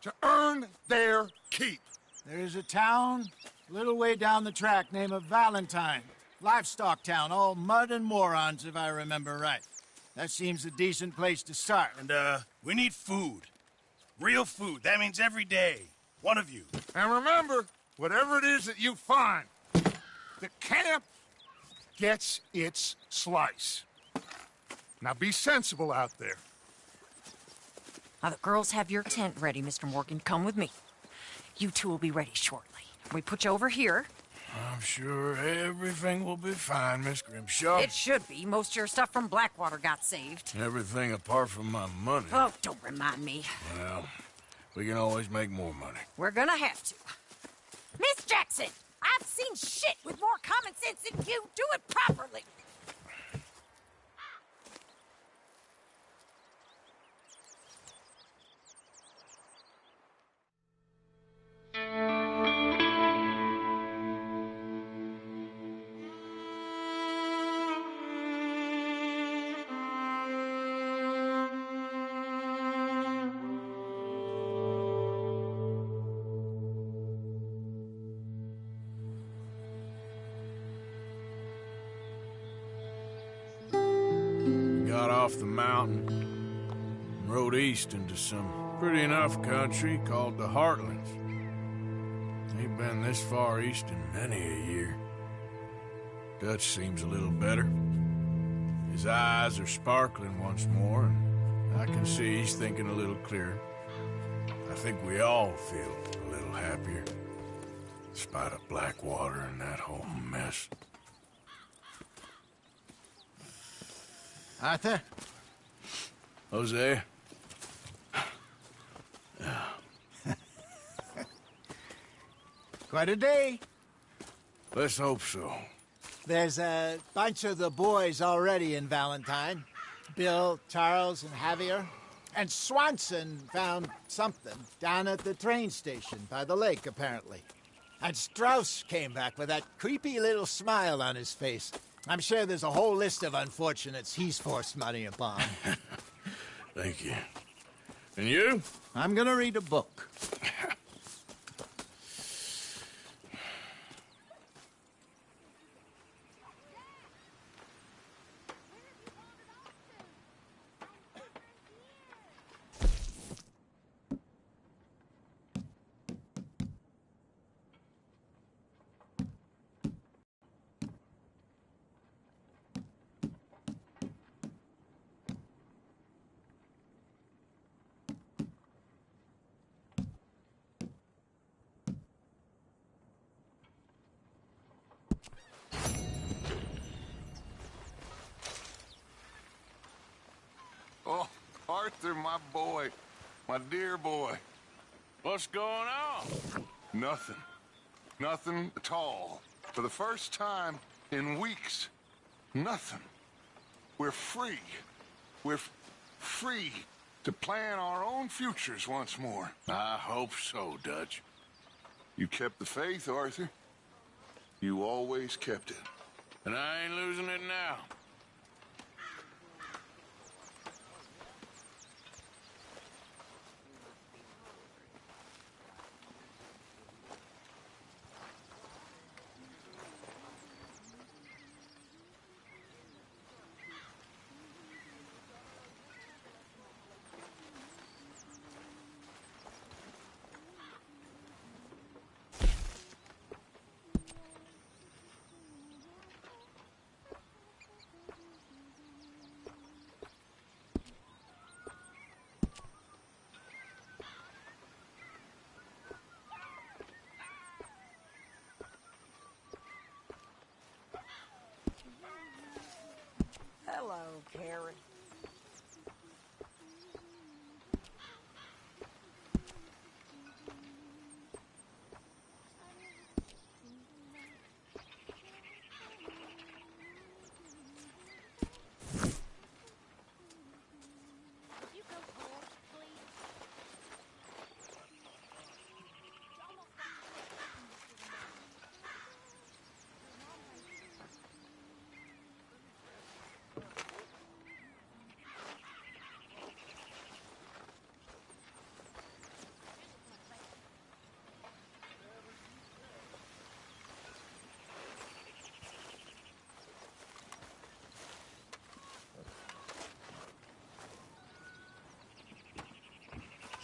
to earn their keep. There is a town a little way down the track named Valentine. Livestock town, all mud and morons, if I remember right. That seems a decent place to start. And, we need food. Real food. That means every day. One of you. And remember, whatever it is that you find, the camp gets its slice. Now be sensible out there. Now, the girls have your tent ready, Mr. Morgan. Come with me. You two will be ready shortly. We put you over here. I'm sure everything will be fine, Miss Grimshaw. It should be. Most of your stuff from Blackwater got saved. Everything apart from my money. Oh, don't remind me. Well, we can always make more money. We're gonna have to. Miss Jackson, I've seen shit with more common sense than you. Do it properly. Got off the mountain and rode east into some pretty enough country called the Heartlands. Ain't been this far east in many a year. Dutch seems a little better. His eyes are sparkling once more, and I can see he's thinking a little clearer. I think we all feel a little happier, in spite of Blackwater and that whole mess. Arthur? Jose? Quite a day. Let's hope so. There's a bunch of the boys already in Valentine. Bill, Charles, and Javier. And Swanson found something down at the train station by the lake, apparently. And Strauss came back with that creepy little smile on his face. I'm sure there's a whole list of unfortunates he's forced money upon. Thank you. And you? I'm gonna read a book. Oh, Arthur, my boy. My dear boy. What's going on? Nothing. Nothing at all. For the first time in weeks. Nothing. We're free. We're free to plan our own futures once more. I hope so, Dutch. You kept the faith, Arthur. You always kept it. And I ain't losing it now. Hello, Carrie.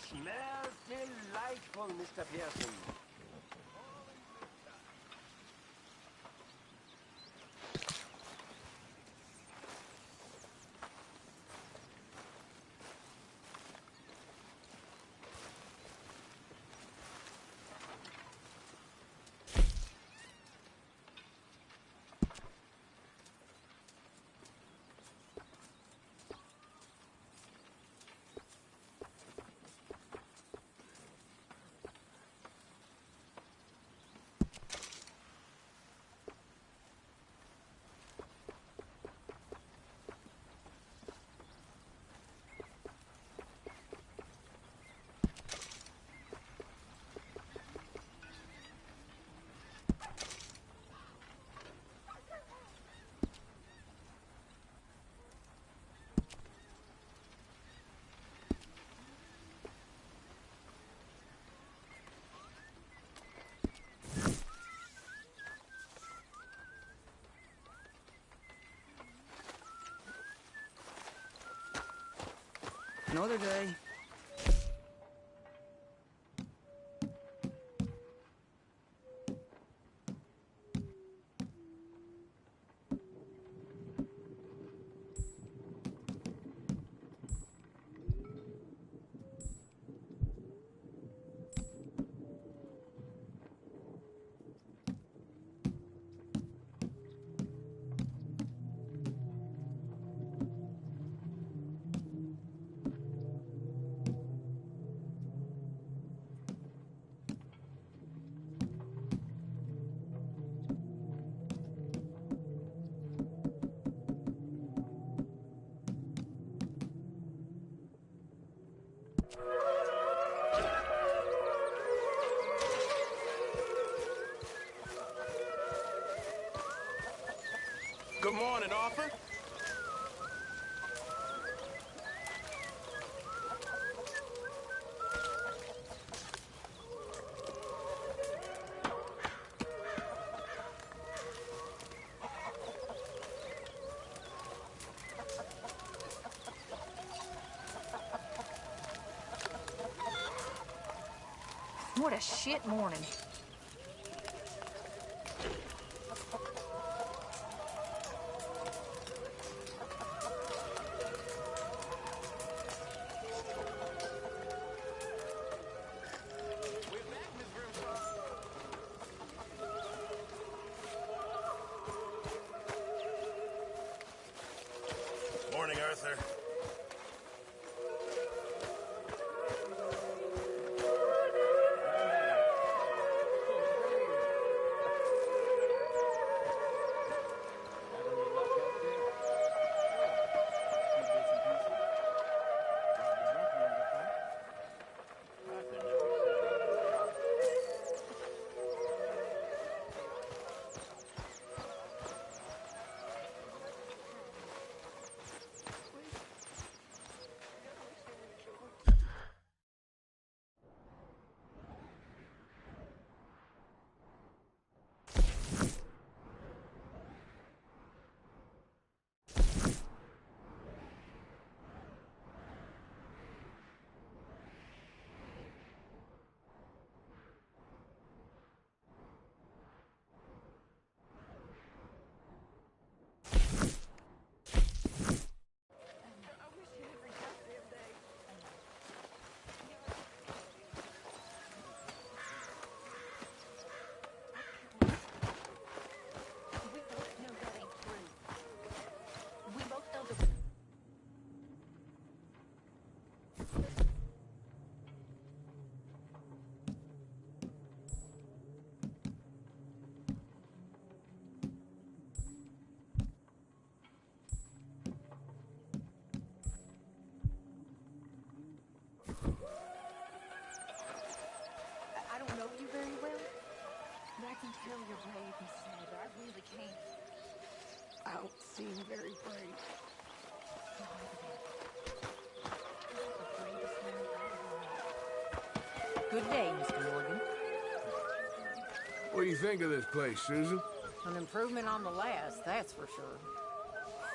Smells delightful, Mr. Pearson. Another day. Good morning, Arthur. What a shit morning. I don't seem very brave. Good day, Mr. Morgan. What do you think of this place, Susan? An improvement on the last, that's for sure.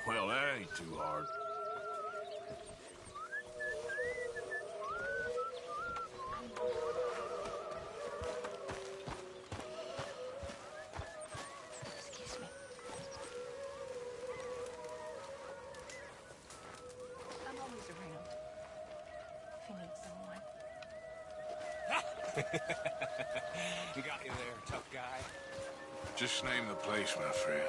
Well, that ain't too hard. Excuse me. I'm always around. If you need someone. We got you there, tough guy. Just name the place, my friend.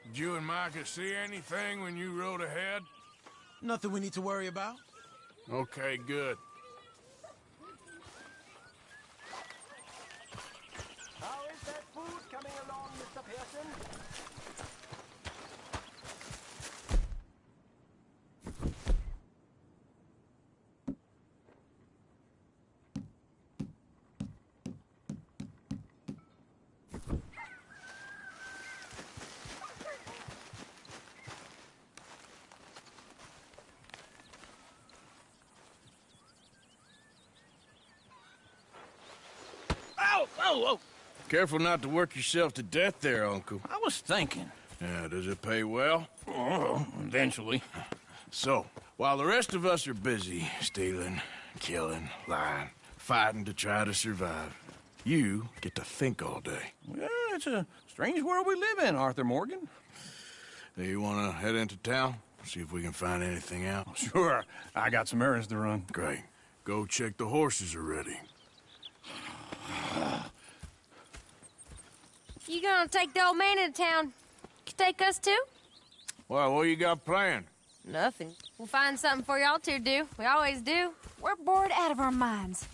Did you and Micah see anything when you rode ahead? Nothing we need to worry about. Okay, good. How is that food coming along, Mr. Pearson? Ow! Oh, oh! Careful not to work yourself to death there, Uncle. I was thinking. Yeah, does it pay well? Oh, eventually. So, while the rest of us are busy stealing, killing, lying, fighting to try to survive, you get to think all day. Well, it's a strange world we live in, Arthur Morgan. Hey, you want to head into town? See if we can find anything out? Sure. I got some errands to run. Great. Go check the horses are ready. You gonna take the old man into town? You take us too? Well, what you got planned? Nothing. We'll find something for y'all to do. We always do. We're bored out of our minds.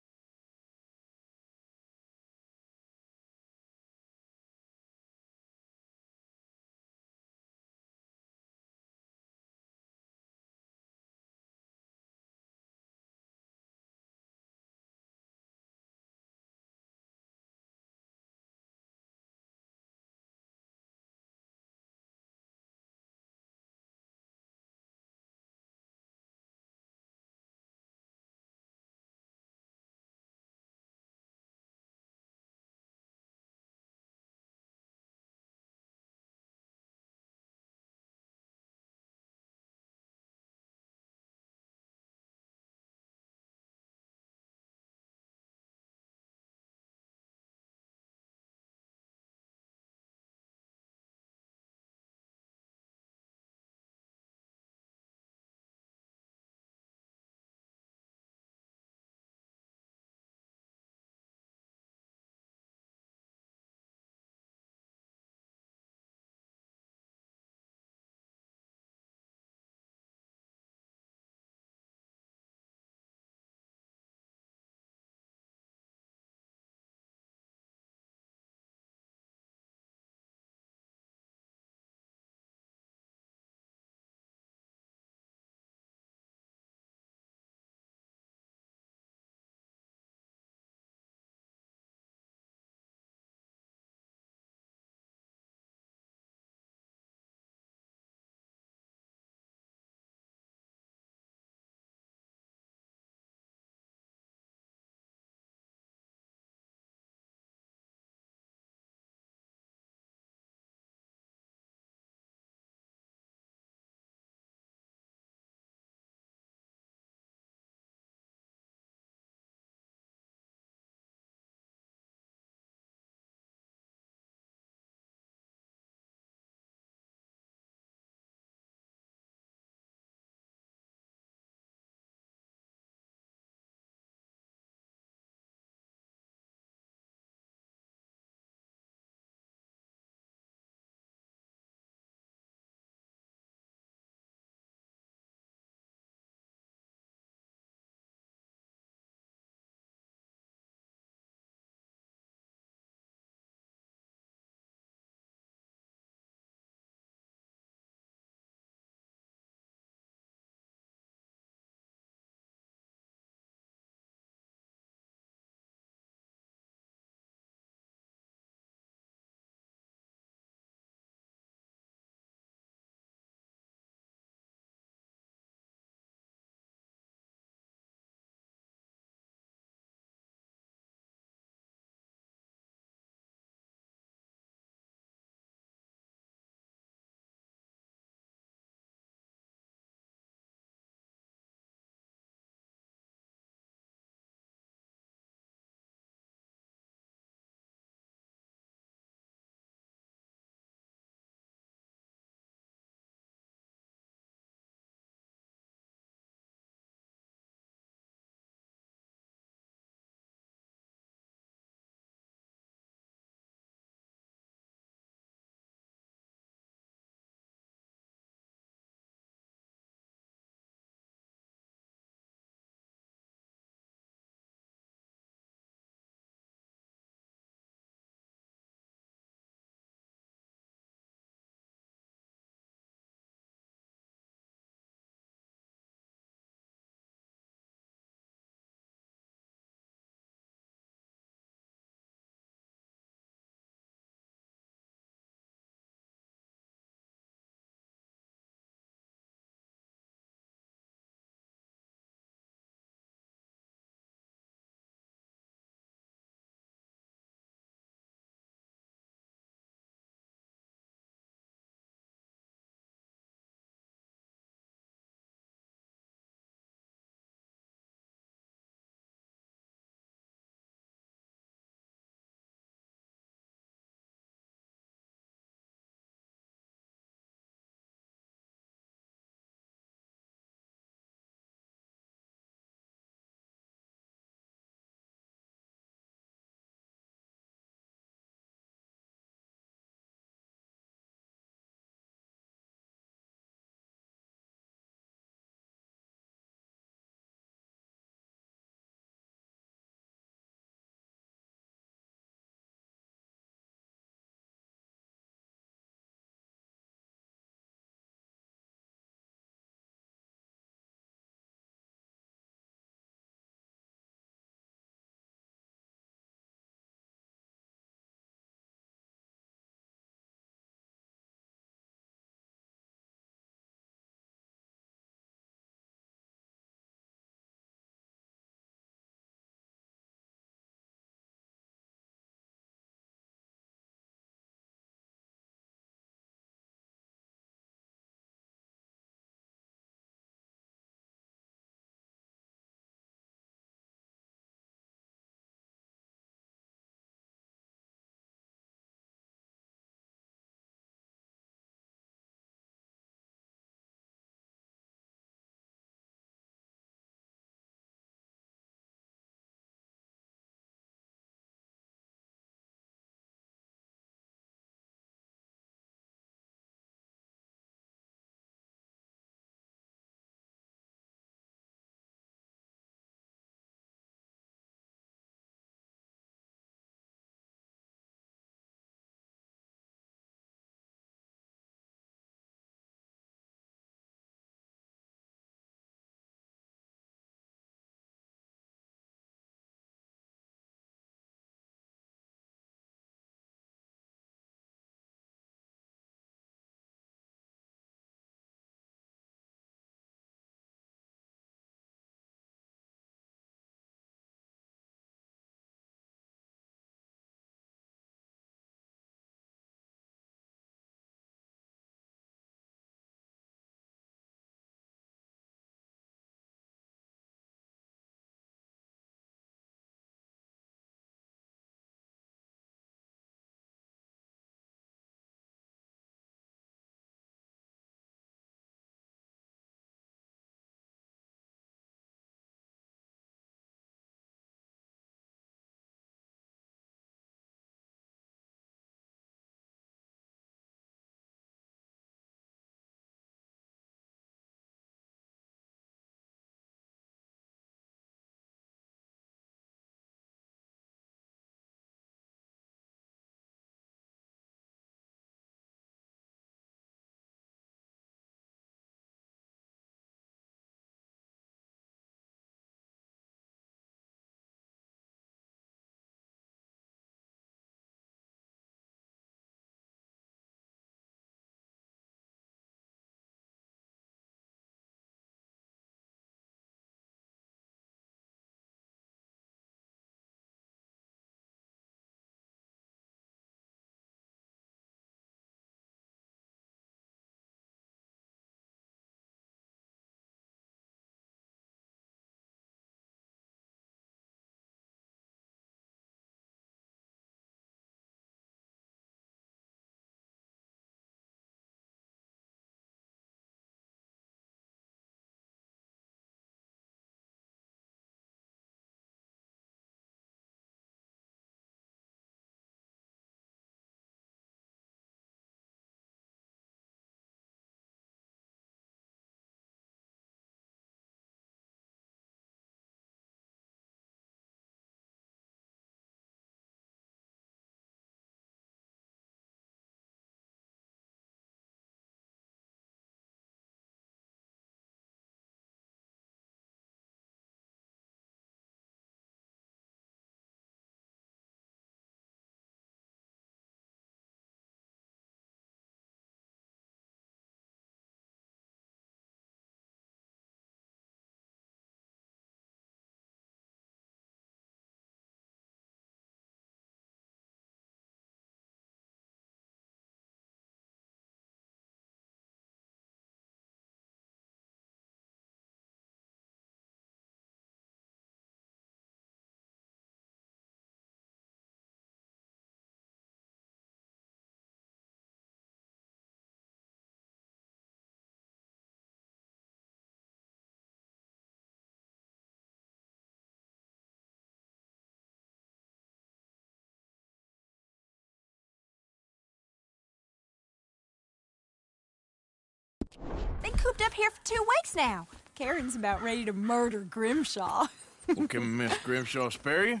Been cooped up here for 2 weeks now. Karen's about ready to murder Grimshaw. Well, can Miss Grimshaw spare you?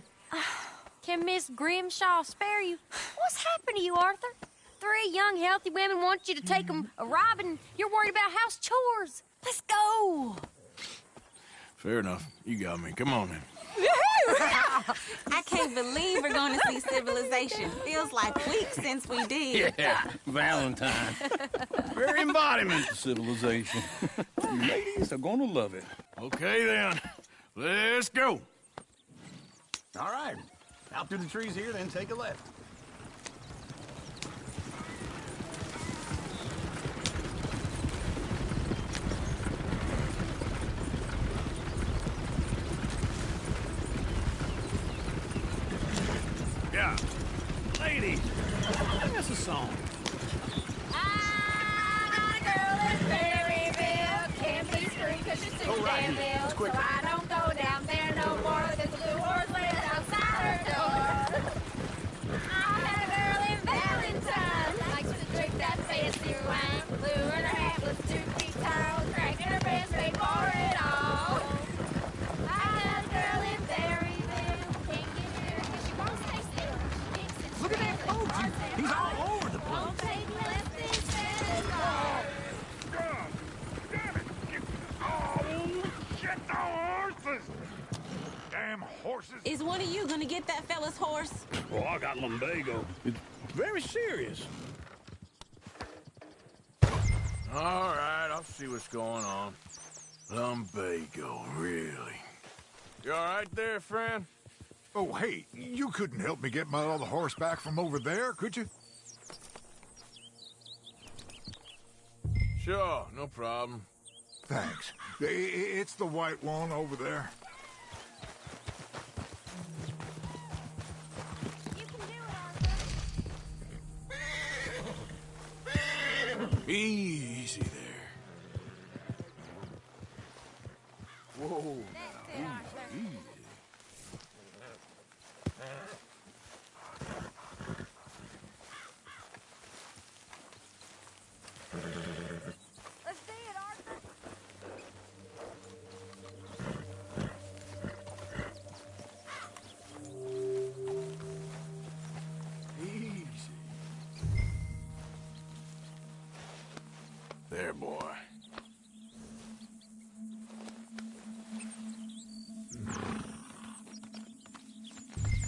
Can Miss Grimshaw spare you? What's happened to you, Arthur? 3 young, healthy women want you to take them a robbing. You're worried about house chores. Let's go. Fair enough. You got me. Come on, then. I can't believe we're going to see civilization. Feels like weeks since we did. Yeah, Valentine. Very embodiment of civilization. You ladies are gonna love it. Okay, then. Let's go. All right. Out through the trees here, then take a left. Yeah. Ladies, sing us a song. I got a girl in Berryville. Can't be screwed 'cause she's too damn ill. So I don't go down there no more. There's a blue horse waiting outside her door. I had a girl in Valentine. Likes to drink that fancy wine. Blue in her hat was 2 feet tall. Cracking her breast paid for it all. I got a girl in Berryville. Can't get her 'cause she won't stay still. Look at that boat. He's all over the place. Don't take less than seven. Oh, shit, the horses! Damn horses! Is one of you going to get that fella's horse? Oh, I got lumbago. It's very serious. All right, I'll see what's going on. Lumbago, really? You all right there, friend? Oh, hey, you couldn't help me get my other horse back from over there, could you? Sure, no problem. Thanks. It's the white one over there. Easy there. Whoa, now, easy. Let's see it, Arthur. Easy. There, boy.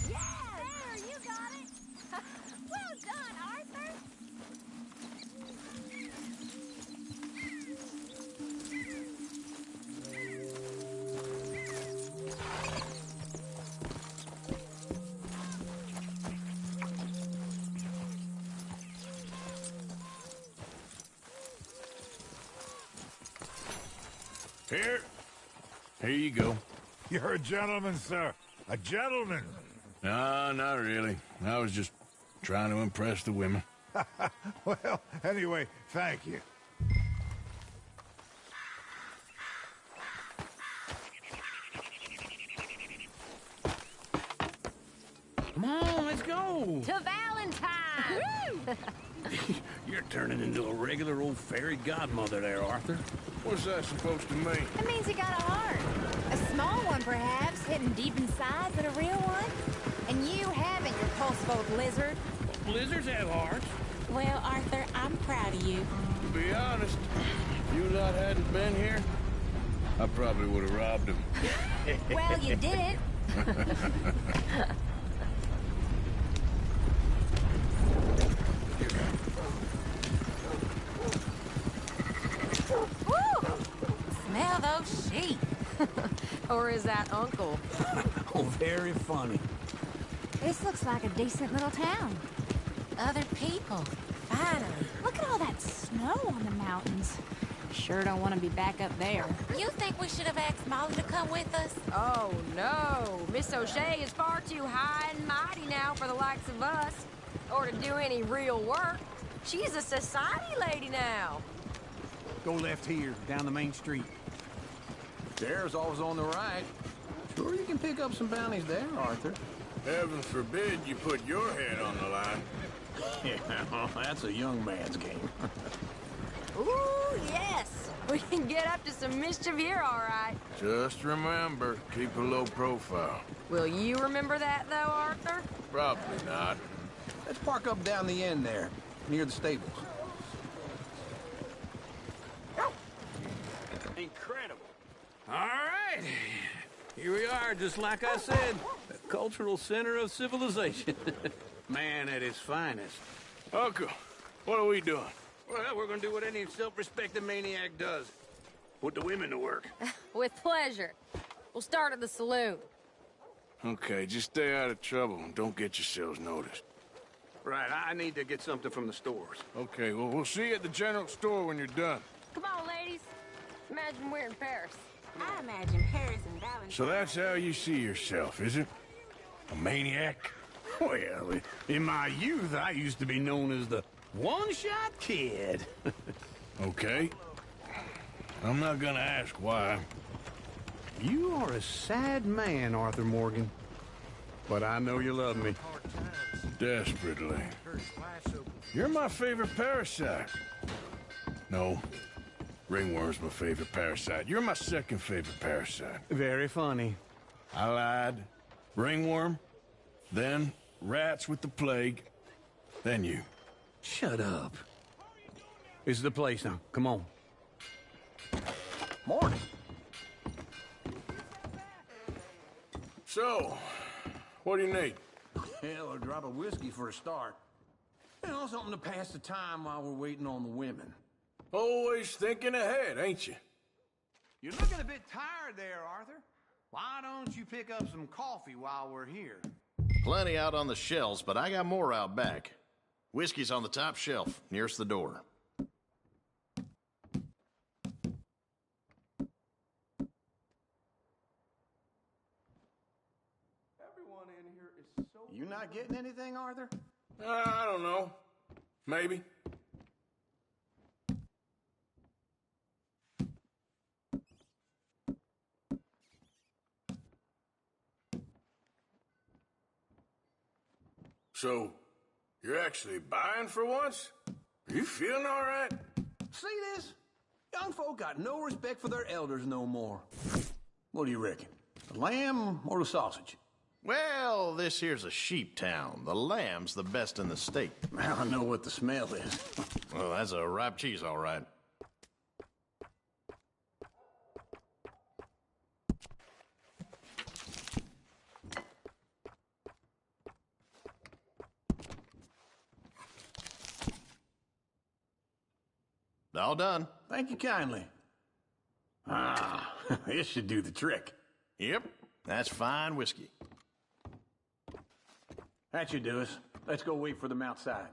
Yeah, there, you got it. Well done, Arthur. Here you go. You're a gentleman, sir. A gentleman. No, not really. I was just trying to impress the women. Well, anyway, thank you. Come on, let's go. To Valentine. You're turning into a regular old fairy godmother there, Arthur. What's that supposed to mean? That means you got a heart. A small one, perhaps, hidden deep inside, but a real one. And you haven't, your pulse-boat lizard. Blizzards have hearts. Well, Arthur, I'm proud of you. To be honest, if you lot hadn't been here, I probably would have robbed him. Well, you did. Woo! Smell those sheep. Or is that Uncle? Oh, very funny. This looks like a decent little town. Other people. Finally. Look at all that snow on the mountains. Sure don't want to be back up there. You think we should have asked Molly to come with us? Oh, no. Miss O'Shea is far too high and mighty now for the likes of us. Or to do any real work. She's a society lady now. Go left here, down the main street. Stairs always on the right. Sure you can pick up some bounties there, Arthur. Heaven forbid you put your head on the line. Yeah, well, that's a young man's game. Ooh, yes. We up to some mischief here, all right. Just remember, keep a low profile. Will you remember that, though, Arthur? Probably not. Let's park up down the end there, near the stables. Incredible. All right. Here we are, just like I said. The cultural center of civilization. Man at his finest. Uncle, what are we doing? Well, we're gonna do what any self-respecting maniac does. Put the women to work. With pleasure. We'll start at the saloon. Okay, just stay out of trouble and don't get yourselves noticed. Right, I need to get something from the stores. Okay, well, we'll see you at the general store when you're done. Come on, ladies. Imagine we're in Paris. I imagine Paris and Valentine. So that's how you see yourself, is it? A maniac? Well, in my youth, I used to be known as the one-shot kid. Okay. I'm not gonna ask why. You are a sad man, Arthur Morgan. But I know you love me. Desperately. You're my favorite parasite. No. Ringworm's my favorite parasite. You're my second favorite parasite. Very funny. I lied. Ringworm, then rats with the plague, then you. Shut up. This is the place now. Come on. Morning. So, what do you need? Hell, a drop of whiskey for a start. You know, something to pass the time while we're waiting on the women. Always thinking ahead, ain't you? You're looking a bit tired there, Arthur. Why don't you pick up some coffee while we're here? Plenty out on the shelves, but I got more out back. Whiskey's on the top shelf, nearest the door. Everyone in here is so... You not getting anything, Arthur? I don't know. Maybe. So, you're actually buying for once? Are you feeling all right? See this? Young folk got no respect for their elders no more. What do you reckon? The lamb or the sausage? Well, this here's a sheep town. The lamb's the best in the state. I know what the smell is. Well, that's a ripe cheese, all right. All done. Thank you kindly. Ah, this should do the trick. Yep, that's fine whiskey. That should do us. Let's go wait for them outside.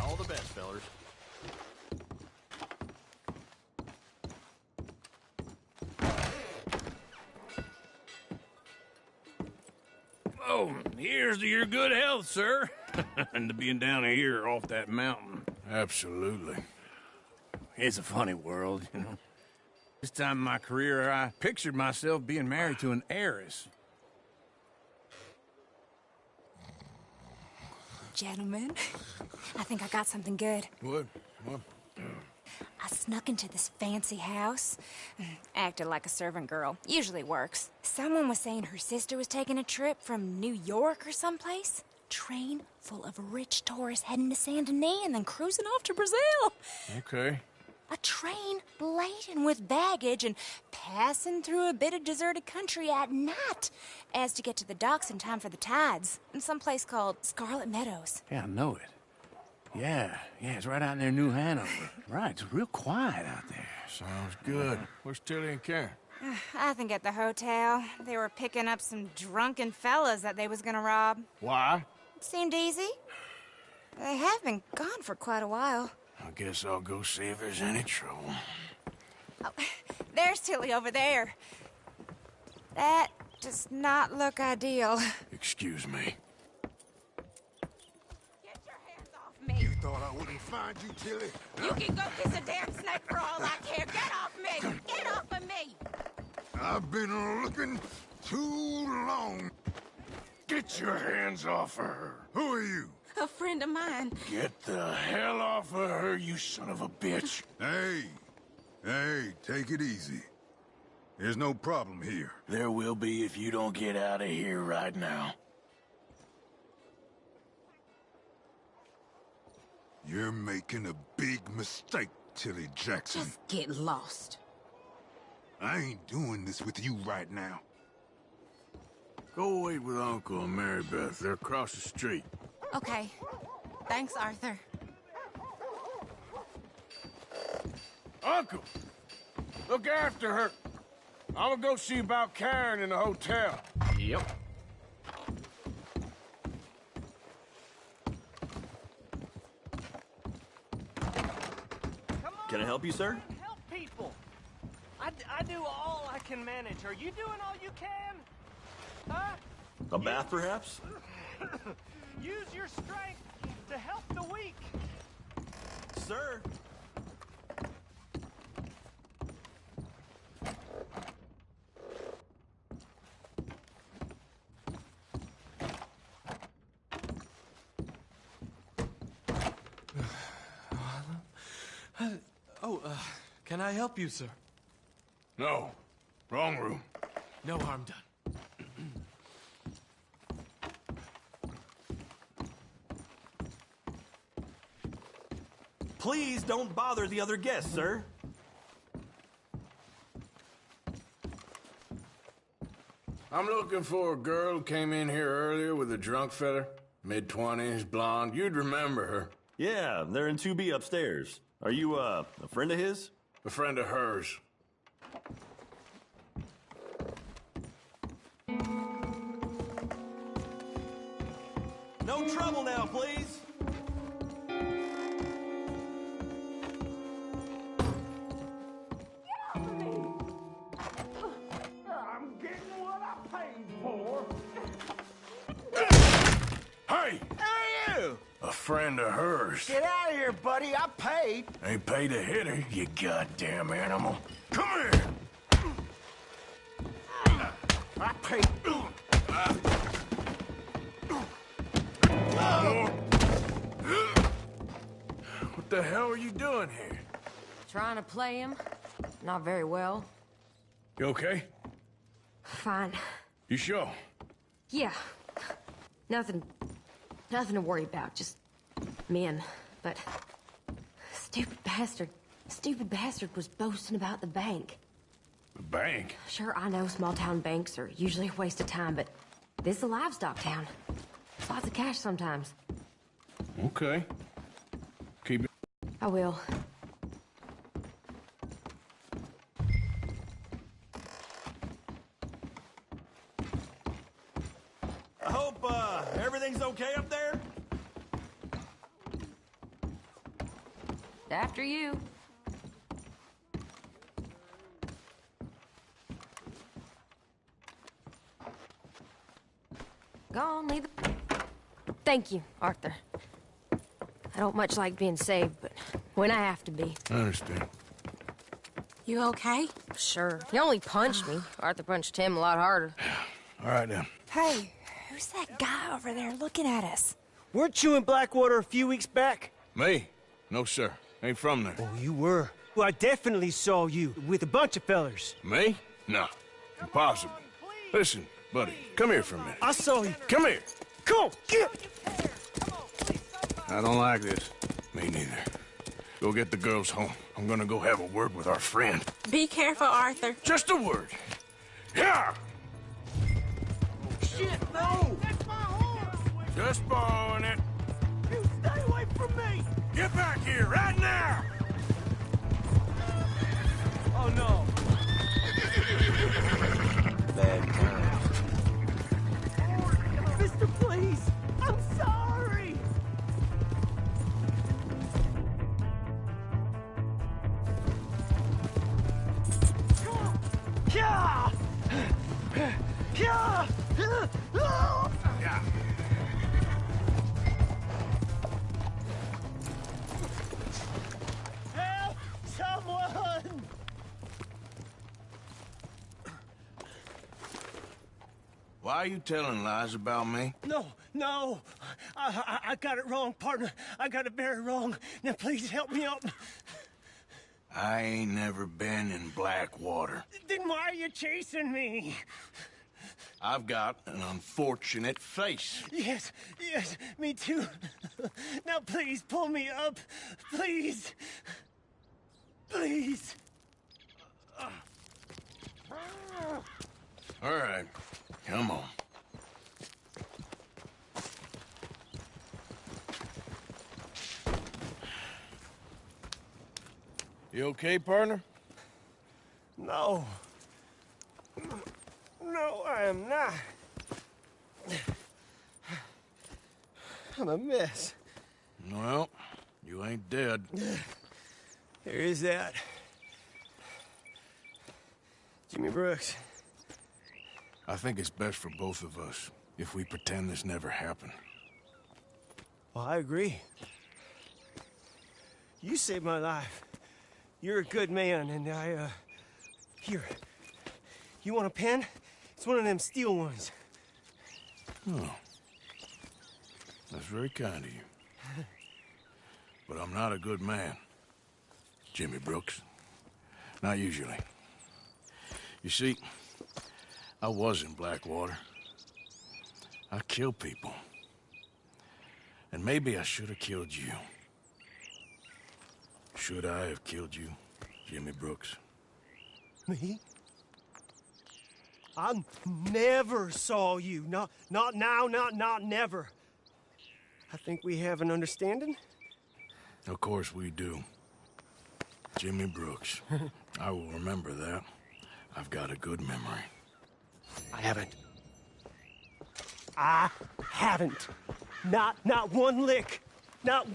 All the best, fellers. Oh, here's to your good health, sir. And to being down here off that mountain. Absolutely. It's a funny world, you know. This time in my career, I pictured myself being married to an heiress. Gentlemen, I think I got something good. What? I snuck into this fancy house, acted like a servant girl. Usually works. Someone was saying her sister was taking a trip from New York or someplace. Train full of rich tourists heading to Saint Denis and then cruising off to Brazil. Okay. A train laden with baggage and passing through a bit of deserted country at night as to get to the docks in time for the tides in some place called Scarlet Meadows. Yeah, I know it. Yeah, it's right out near New Hanover. Right, it's real quiet out there. Sounds good. Where's Tilly and Karen? I think at the hotel. They were picking up some drunken fellas that they was gonna rob. Why? It seemed easy. They have been gone for quite a while. I guess I'll go see if there's any trouble. Oh, there's Tilly over there. That does not look ideal. Excuse me. Get your hands off me. You thought I wouldn't find you, Tilly? You can go kiss a damn snake for all I care. Get off me! Get off of me! I've been looking too long. Get your hands off of her. Who are you? A friend of mine. Get the hell off of her, you son of a bitch. Hey, take it easy. There's no problem here. There will be if you don't get out of here right now. You're making a big mistake, Tilly Jackson. Just get lost. I ain't doing this with you right now. Go wait with Uncle and Mary Beth. They're across the street. Okay. Thanks, Arthur. Uncle! Look after her. I'm gonna go see about Karen in the hotel. Yep. Can I help you, sir? Help people. I do all I can manage. Are you doing all you can? Huh? A bath, perhaps? Use your strength to help the weak. Sir? Can I help you, sir? No. Wrong room. No harm done. Please don't bother the other guests, sir. I'm looking for a girl who came in here earlier with a drunk fella. Mid-20s, blonde. You'd remember her. Yeah, they're in 2B upstairs. Are you, a friend of his? A friend of hers. No trouble now, please. I'm getting what I paid for. Hey! Hey, you! A friend of hers. Get out of here, buddy. I paid. Ain't paid to hit her, you goddamn animal. Come here! I paid. What the hell are you doing here? Trying to play him. Not very well. You okay? Fine. You sure? Yeah. Nothing to worry about. Just men. But stupid bastard was boasting about the bank. The bank? Sure, I know small town banks are usually a waste of time, but this is a livestock town. There's lots of cash sometimes. Okay. Keep it. I will. I hope, everything's okay up there? After you. Go on, leave it. Thank you, Arthur. I don't much like being saved, but when I have to be. I understand. You okay? Sure. He only punched me. Arthur punched him a lot harder. All right, then. Hey, who's that guy over there looking at us? Weren't you in Blackwater a few weeks back? Me? No, sir. Ain't from there. Oh, you were. Well, I definitely saw you with a bunch of fellers. Me? No. Impossible. Listen, buddy, come here for a minute. I saw you. Come here. Come on, get! I don't like this. Me neither. Go get the girls home. I'm gonna go have a word with our friend. Be careful, Arthur. Just a word. Yeah! Shit, no! That's my horse! Just borrowing it. You stay away from me! Get back here, right now! Oh, no. Bad times. Mister, please! I'm sorry! Yeah! Yeah! Yeah. Help! Someone! Why are you telling lies about me? No. I got it wrong, partner. I got it very wrong. Now, please help me out. I ain't never been in Blackwater. Then why are you chasing me? I've got an unfortunate face. Yes, me too. Now, please, pull me up. Please. Please. All right, come on. You okay, partner? No. No, I am not. I'm a mess. Well, you ain't dead. There is that. Jimmy Brooks. I think it's best for both of us if we pretend this never happened. Well, I agree. You saved my life. You're a good man, and here. You want a pen? It's one of them steel ones. Oh. That's very kind of you. But I'm not a good man, Jimmy Brooks. Not usually. You see, I was in Blackwater. I killed people. And maybe I should have killed you. Should I have killed you, Jimmy Brooks? Me? I never saw you. Not now, not never. I think we have an understanding. Of course we do. Jimmy Brooks. I will remember that. I've got a good memory. I haven't. Not one lick. Not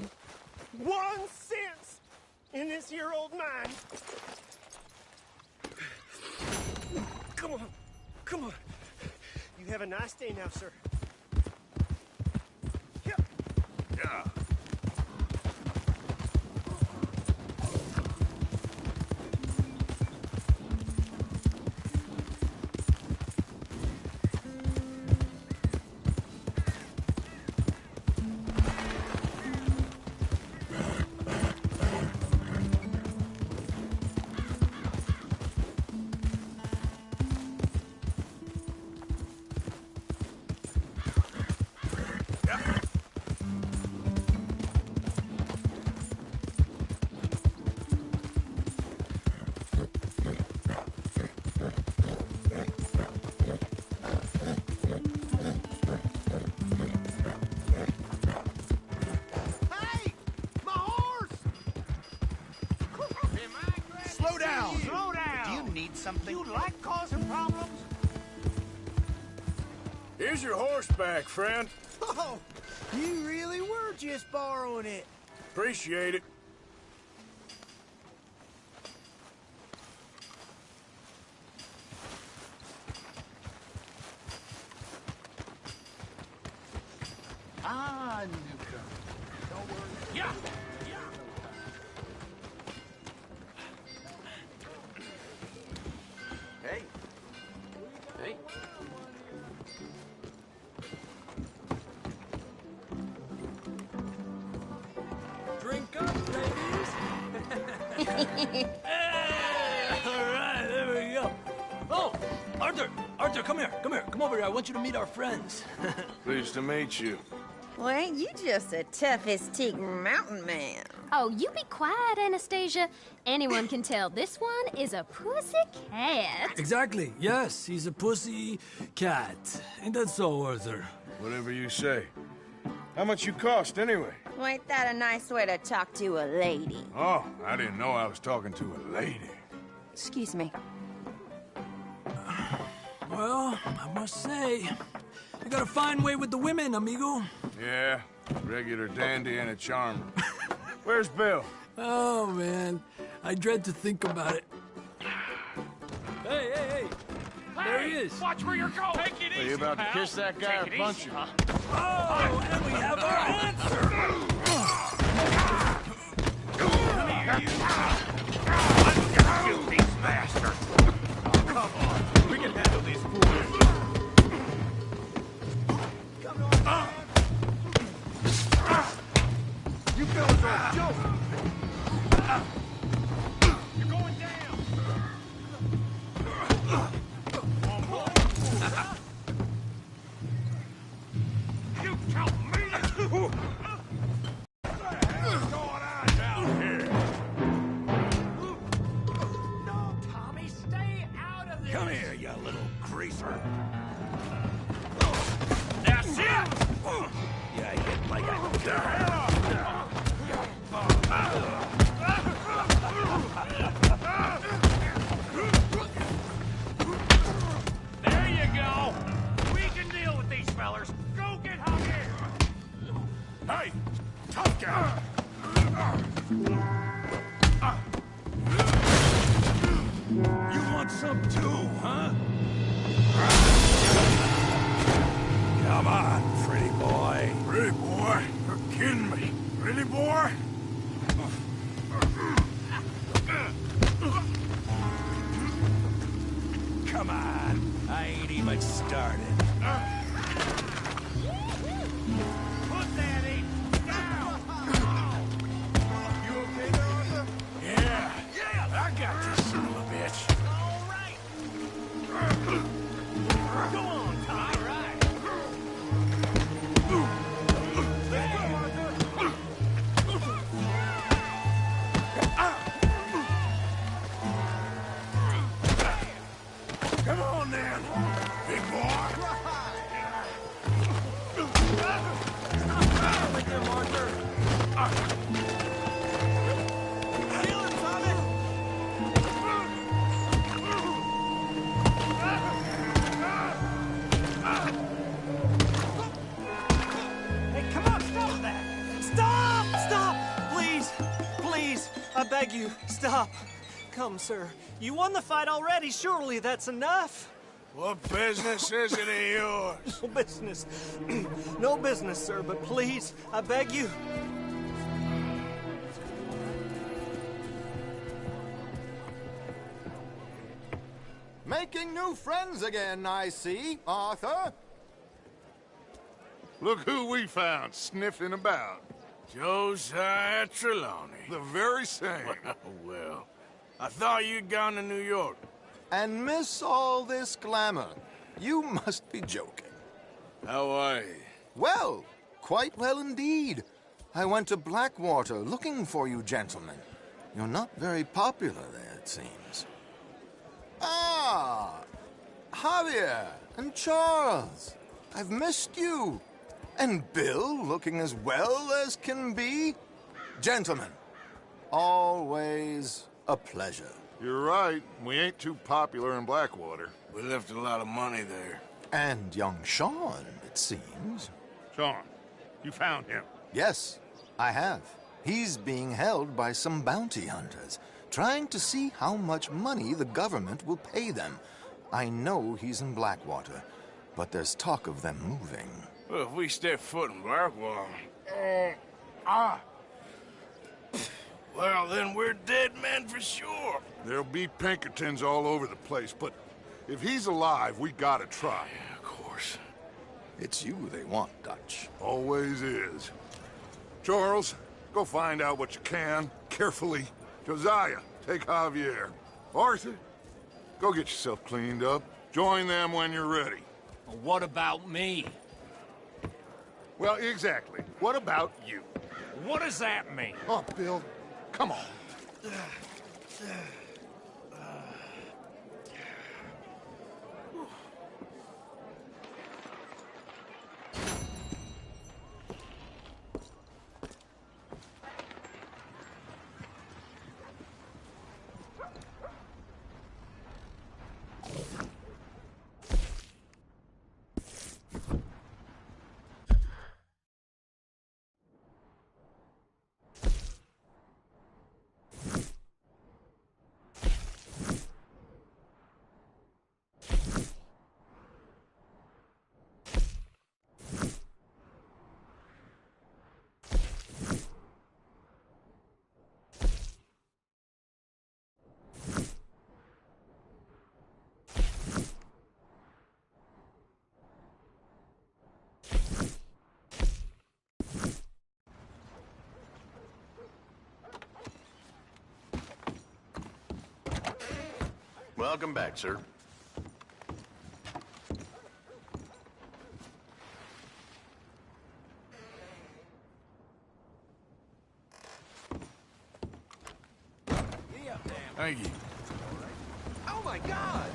1 cent in this here old mine. Come on. You have a nice day now, sir. Yeah. Something. You like causing problems? Here's your horse back, friend. Oh, you really were just borrowing it. Appreciate it. Newcomer. Don't worry. Yeah. Hey. Drink up, ladies. Hey! All right, there we go. Oh, Arthur, come here. Come over here. I want you to meet our friends. Pleased to meet you. Well, ain't you just the toughest teak mountain man? Oh, you be quiet, Anastasia. Anyone can tell this one is a pussy cat. Exactly. Yes, he's a pussy cat. Ain't that so, Arthur? Whatever you say. How much you cost, anyway? Well, ain't that a nice way to talk to a lady? Oh, I didn't know I was talking to a lady. Excuse me. Well, I must say, you got a fine way with the women, amigo. Yeah, regular dandy and a charmer. Where's Bill? Oh, man. I dread to think about it. Hey! There he is. Watch where you're going. Take it easy, Are you about pal. to kiss that guy Take or it punch easy, him? huh? Oh, and we have our answer. Come here, you. Let's shoot these bastards. Oh, come on. We can handle these fools. You fellas are joking. You're going down. You tell me. What the hell's going on down here? No, Tommy, stay out of this. Come here, you little greaser. That's it. You hit like a girl. There you go. We can deal with these fellers. Go get Javier. Hey, tough guy. You want some too, huh? Come on, pretty boy. Pretty boy? You're kidding me. Pretty boy? Come on. I ain't even started. Put that ape down. You okay there, Arthur? Yeah. I got this son of a bitch. All right. Go on, Tom. All right. Come on, then. Big boy. With him, Arthur. Feel it, Tommy. Hey, come on, stop that! Stop! Stop! Please! Please! I beg you, stop! Come, sir. You won the fight already. Surely that's enough. What business is it of yours? No business. No business, sir, but please, I beg you. Making new friends again, I see, Arthur. Look who we found sniffing about. Josiah Trelawney. The very same. Well, I thought you'd gone to New York. And miss all this glamour. You must be joking. How are you? Well, quite well indeed. I went to Blackwater looking for you gentlemen. You're not very popular there, it seems. Ah, Javier and Charles. I've missed you. And Bill looking as well as can be. Gentlemen, always a pleasure. You're right. We ain't too popular in Blackwater. We left a lot of money there. And young Sean, it seems. Sean, you found him. Yes, I have. He's being held by some bounty hunters, trying to see how much money the government will pay them. I know he's in Blackwater, but there's talk of them moving. Well, if we step foot in Blackwater... Well, then we're dead men for sure. There'll be Pinkertons all over the place, but if he's alive, we gotta try. Yeah, of course. It's you they want, Dutch. Always is. Charles, go find out what you can, carefully. Josiah, take Javier. Arthur, go get yourself cleaned up. Join them when you're ready. Well, what about me? Well, exactly. What about you? What does that mean? Oh, Bill, come on. Welcome back, sir. Thank you. Oh my God!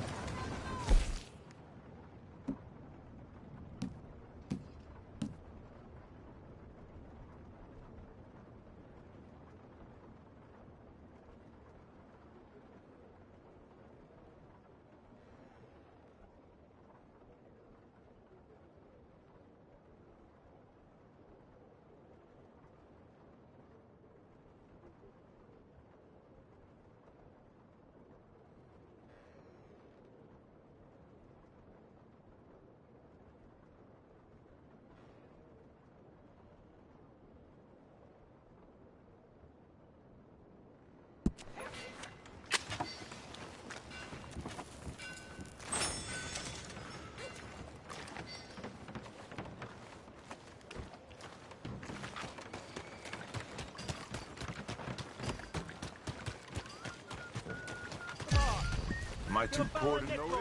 Am I too poor to notice?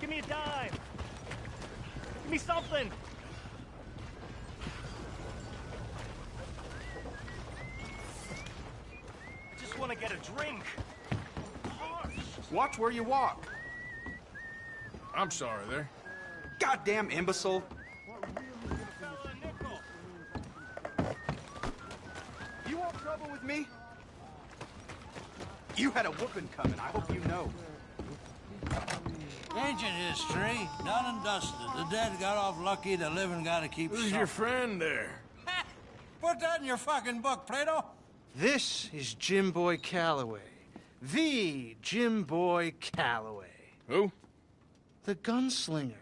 Give me a dime. Give me something. Just want to get a drink. Watch where you walk. I'm sorry there. Goddamn imbecile. You want trouble with me? You had a whooping coming, I hope you know. Ancient history, done and dusted. The dead got off lucky, the living gotta keep Who's your friend there? Put that in your fucking book, Plato. This is Jim Boy Calloway. The Jim Boy Calloway. Who? The gunslinger.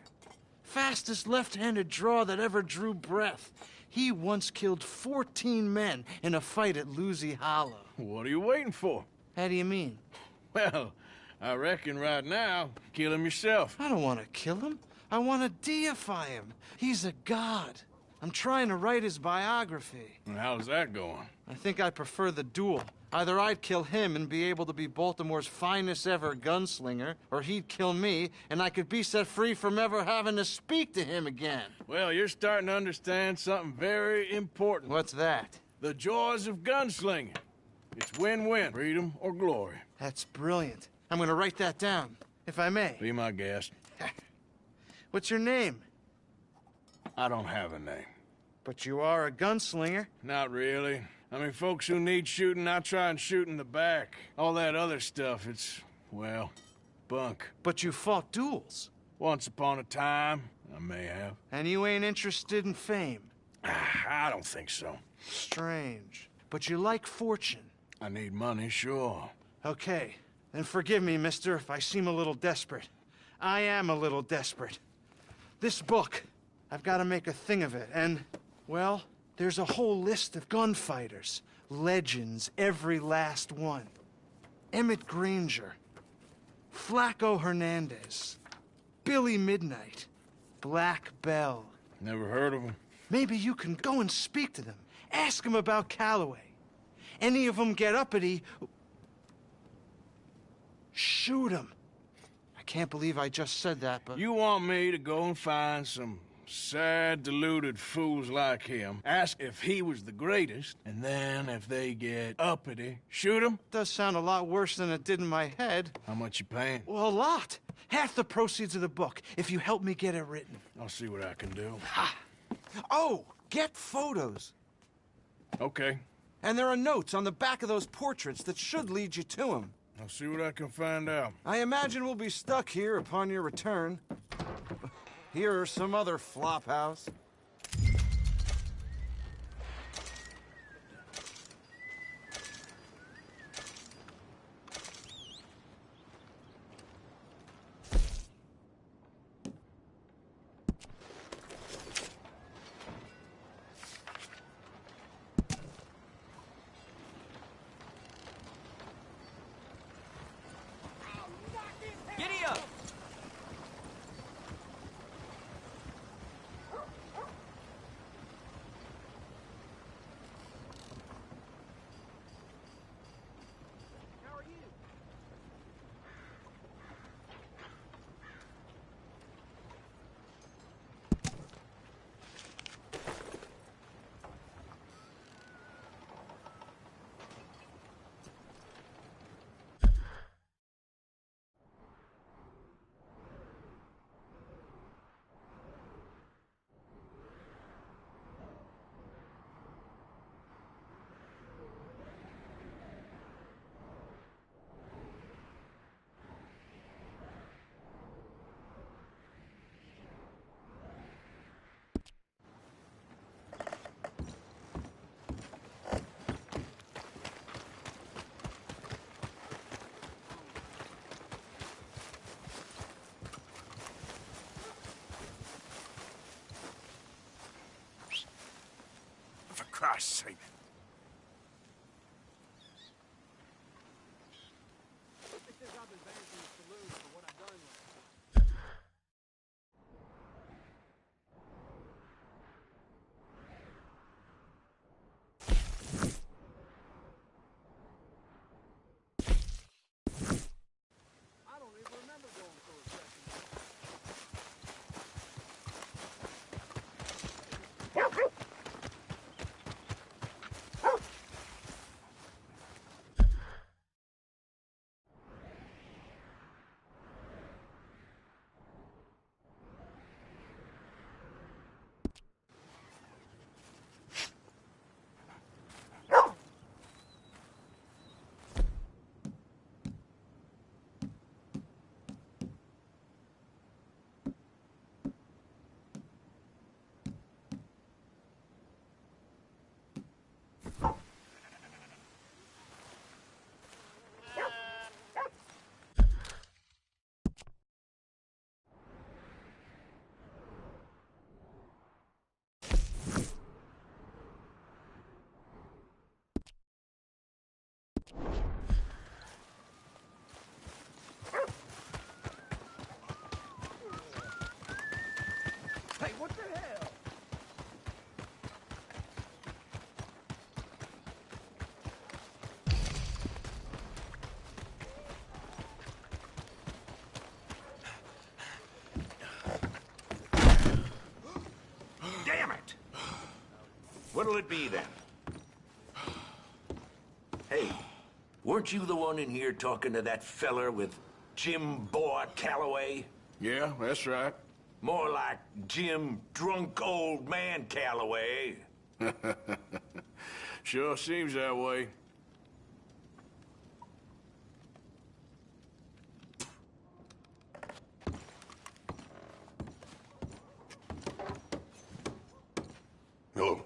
Fastest left-handed draw that ever drew breath. He once killed 14 men in a fight at Lucy Hollow. What are you waiting for? How do you mean? Well, I reckon right now, kill him yourself. I don't want to kill him. I want to deify him. He's a god. I'm trying to write his biography. And how's that going? I think I prefer the duel. Either I'd kill him and be able to be Baltimore's finest ever gunslinger, or he'd kill me and I could be set free from ever having to speak to him again. Well, you're starting to understand something very important. What's that? The joys of gunslinging. It's win-win, freedom or glory. That's brilliant. I'm gonna write that down, if I may. Be my guest. What's your name? I don't have a name. But you are a gunslinger. Not really. I mean, folks who need shooting, I try and shoot in the back. All that other stuff, it's, well, bunk. But you fought duels. Once upon a time, I may have. And you ain't interested in fame? I don't think so. Strange. But you like fortune. I need money, sure. Okay. Then forgive me, mister, if I seem a little desperate. I am a little desperate. This book, I've got to make a thing of it, and, well, there's a whole list of gunfighters. Legends, every last one. Emmett Granger. Flaco Hernandez. Billy Midnight. Black Bell. Never heard of them. Maybe you can go and speak to them. Ask them about Calloway. Any of them get uppity, shoot them. I can't believe I just said that, but... You want me to go and find some Sad, deluded fools like him ask if he was the greatest, and then if they get uppity, shoot him? Does sound a lot worse than it did in my head. How much you paying? Well, a lot. Half the proceeds of the book, if you help me get it written. I'll see what I can do. Ha! Oh, get photos. Okay. And there are notes on the back of those portraits that should lead you to him. I'll see what I can find out. I imagine we'll be stuck here upon your return. Here or some other flophouse. Giddy up! For Christ's sake. Hey, what the hell? Damn it! What'll it be then? Hey, weren't you the one in here talking to that feller with Jim Boy Calloway? Yeah, that's right. More like Jim Drunk Old Man Calloway. Sure seems that way. Hello.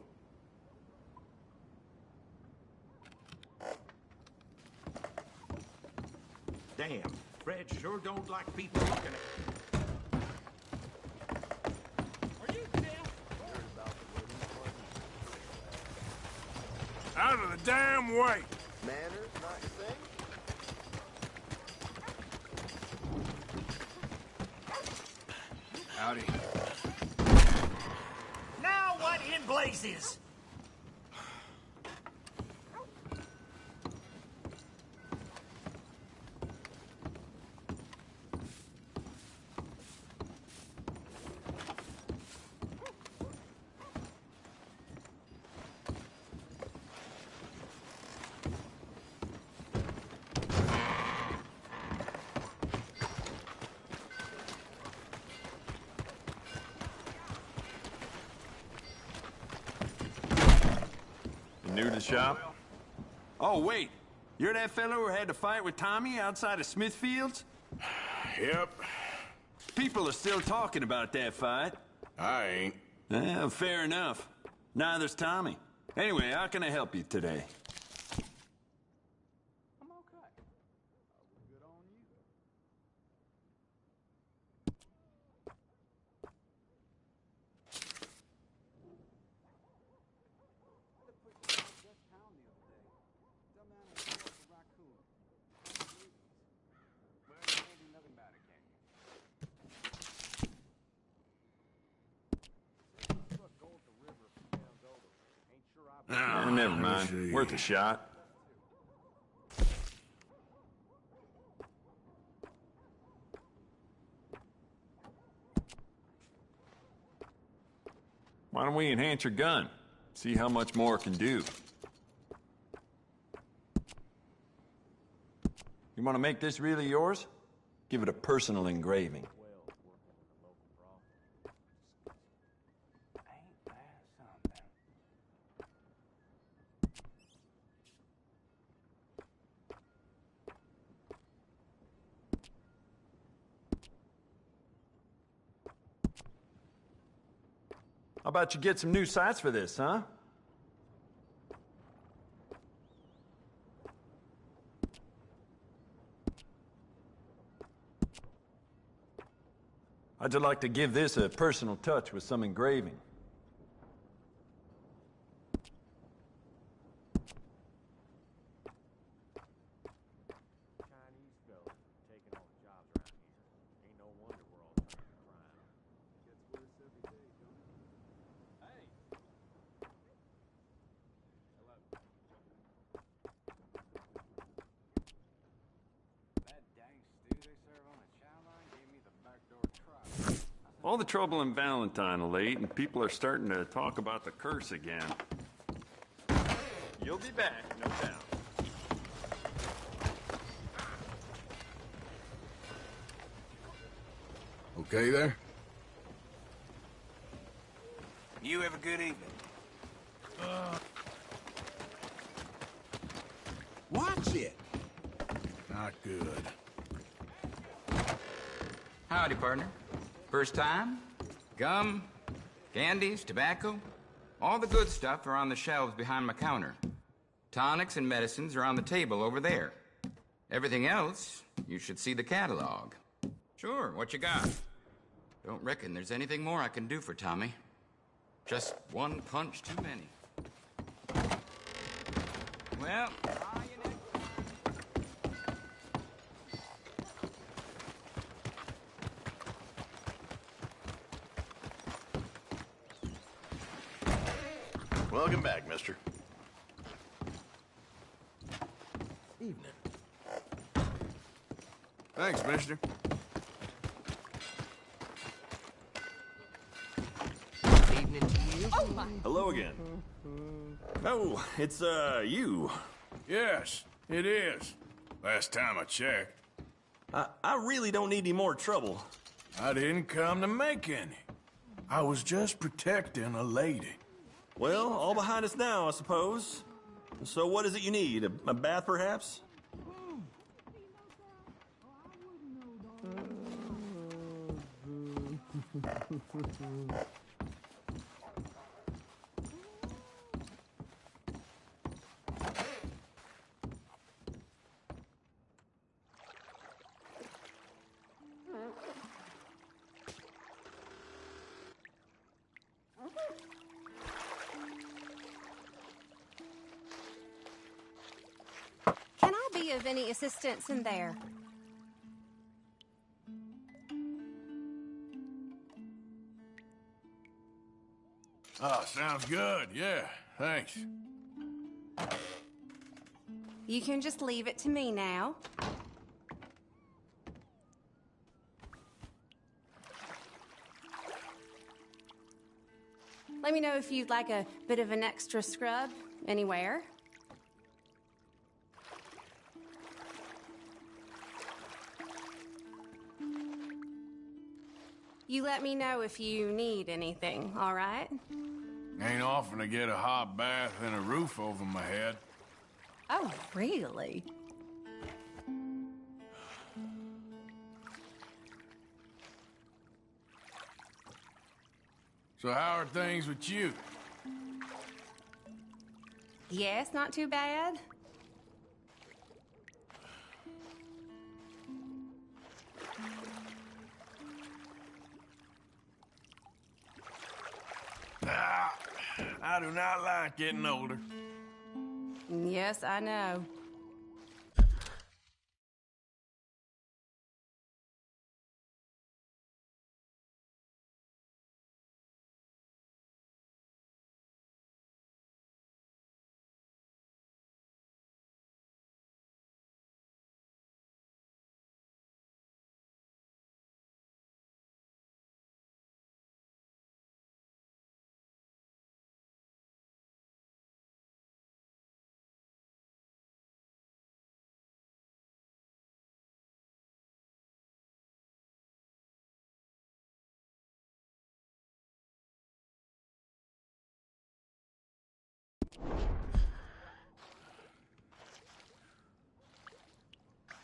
Damn, Fred sure don't like people looking at... Out of the damn way! Manners, not your thing? Howdy. Now what in blazes? new to the shop? Oh, wait. You're that fellow who had to fight with Tommy outside of Smithfield's? Yep. People are still talking about that fight. I ain't. Fair enough. Neither's Tommy. Anyway, how can I help you today? Never mind. Worth a shot. Why don't we enhance your gun? See how much more it can do. You want to make this really yours? Give it a personal engraving. How about you get some new sights for this, huh? How'd you like to give this a personal touch with some engraving? All the trouble in Valentine late, and people are starting to talk about the curse again. You'll be back, no doubt. Okay there? You have a good evening. Watch it. Not good. Howdy, partner. First time? Gum, candies, tobacco? All the good stuff are on the shelves behind my counter. Tonics and medicines are on the table over there. Everything else, you should see the catalog. Sure, what you got? Don't reckon there's anything more I can do for Tommy. Just one punch too many. Well, Welcome back, mister. Evening. Thanks, mister. Evening to you. Oh, my. Hello again. Oh, it's, you. Yes, it is. Last time I checked. I really don't need any more trouble. I didn't come to make any. I was just protecting a lady. Well, all behind us now, I suppose. So what is it you need? A bath, perhaps? Can I be of any assistance in there? Oh, sounds good. Yeah, thanks. You can just leave it to me now. Let me know if you'd like a bit of an extra scrub anywhere. You let me know if you need anything, all right? Ain't often to get a hot bath and a roof over my head. Oh, really? So how are things with you? Yes, not too bad. I do not like getting older. Yes, I know.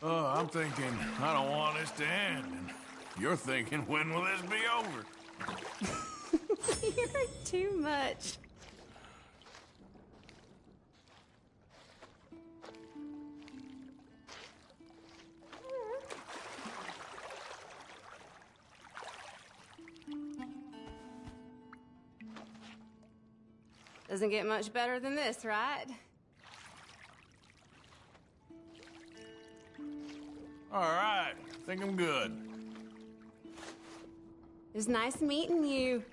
I'm thinking, I don't want this to end. And you're thinking, when will this be over? You're too much. Doesn't get much better than this, right? All right, think I'm good. It was nice meeting you.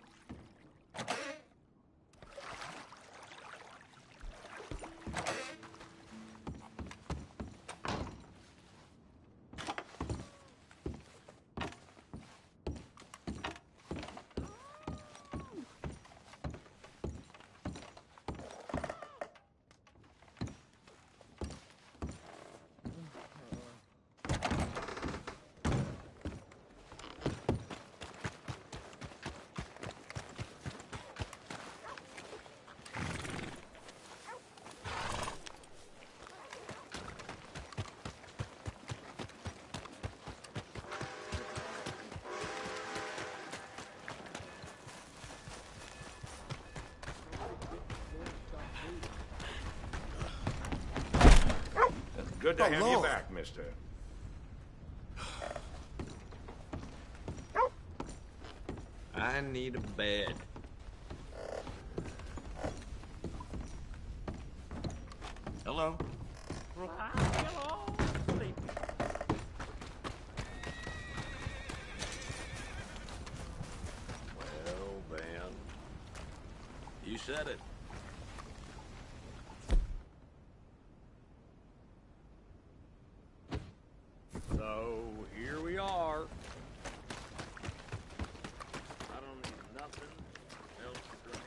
Good to have you back, mister. I need a bed. Hello? Well, then. You said it. So, here we are. I don't need nothing else to drink.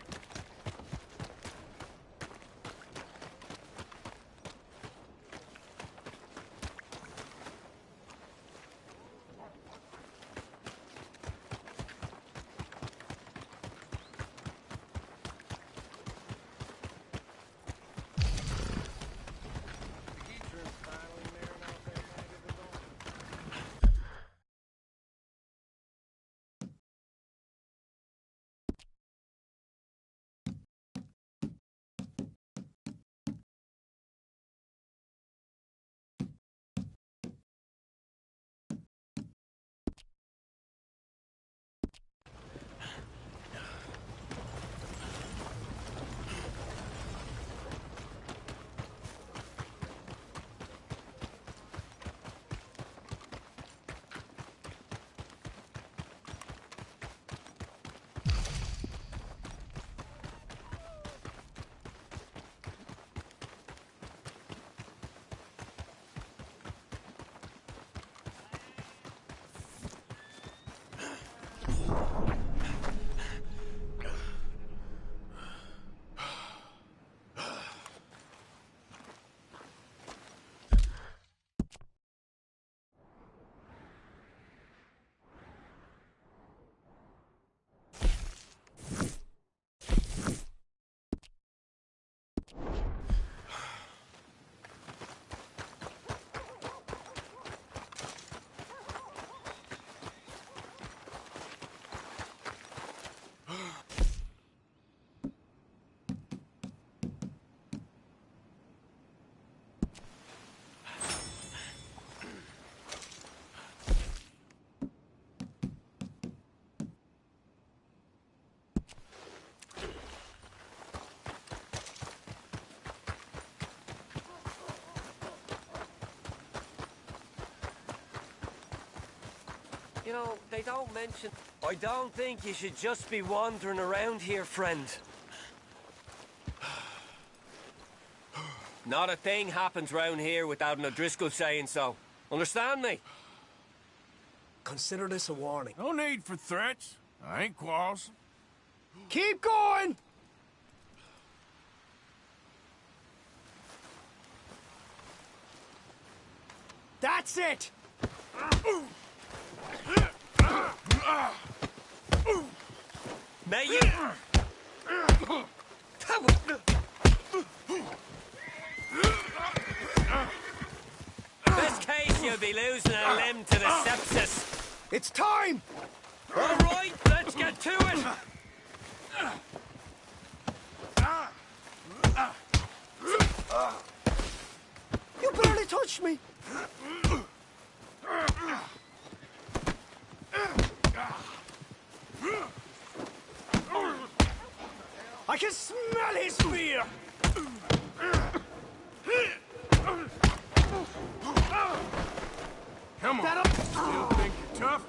You know, they don't mention... I don't think you should just be wandering around here, friend. Not a thing happens round here without an O'Driscoll saying so. Understand me? Consider this a warning. No need for threats. I ain't quarrelsome. Keep going! That's it! May you... Best case, you'll be losing a limb to the sepsis. It's time! All right, let's get to it! You barely touched me! I can smell his fear! Come on. Still think you're tough?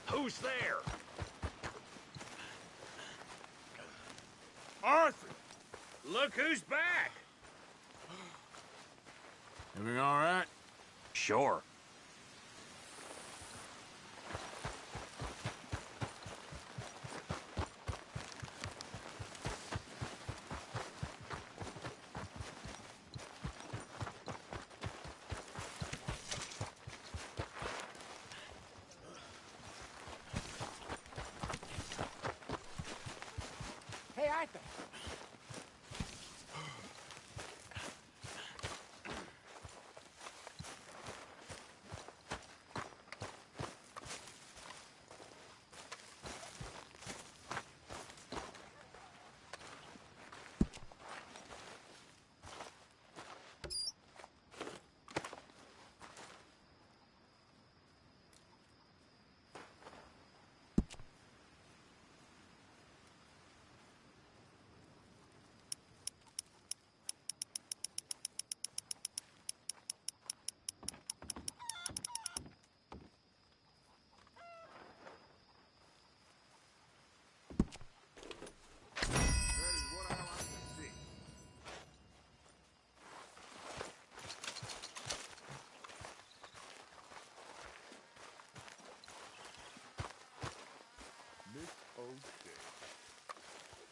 Who's there? Arthur! Look who's back! Everything all right? Sure. Hey, Arthur.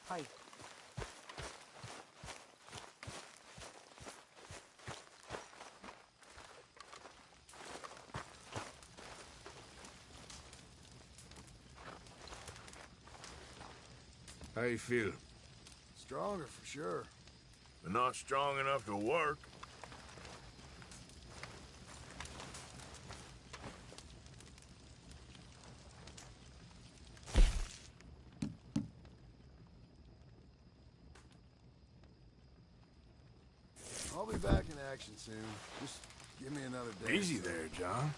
Hi. How you feel? Stronger for sure. But not strong enough to work. I'll be back in action soon. Just give me another day. Easy there, John.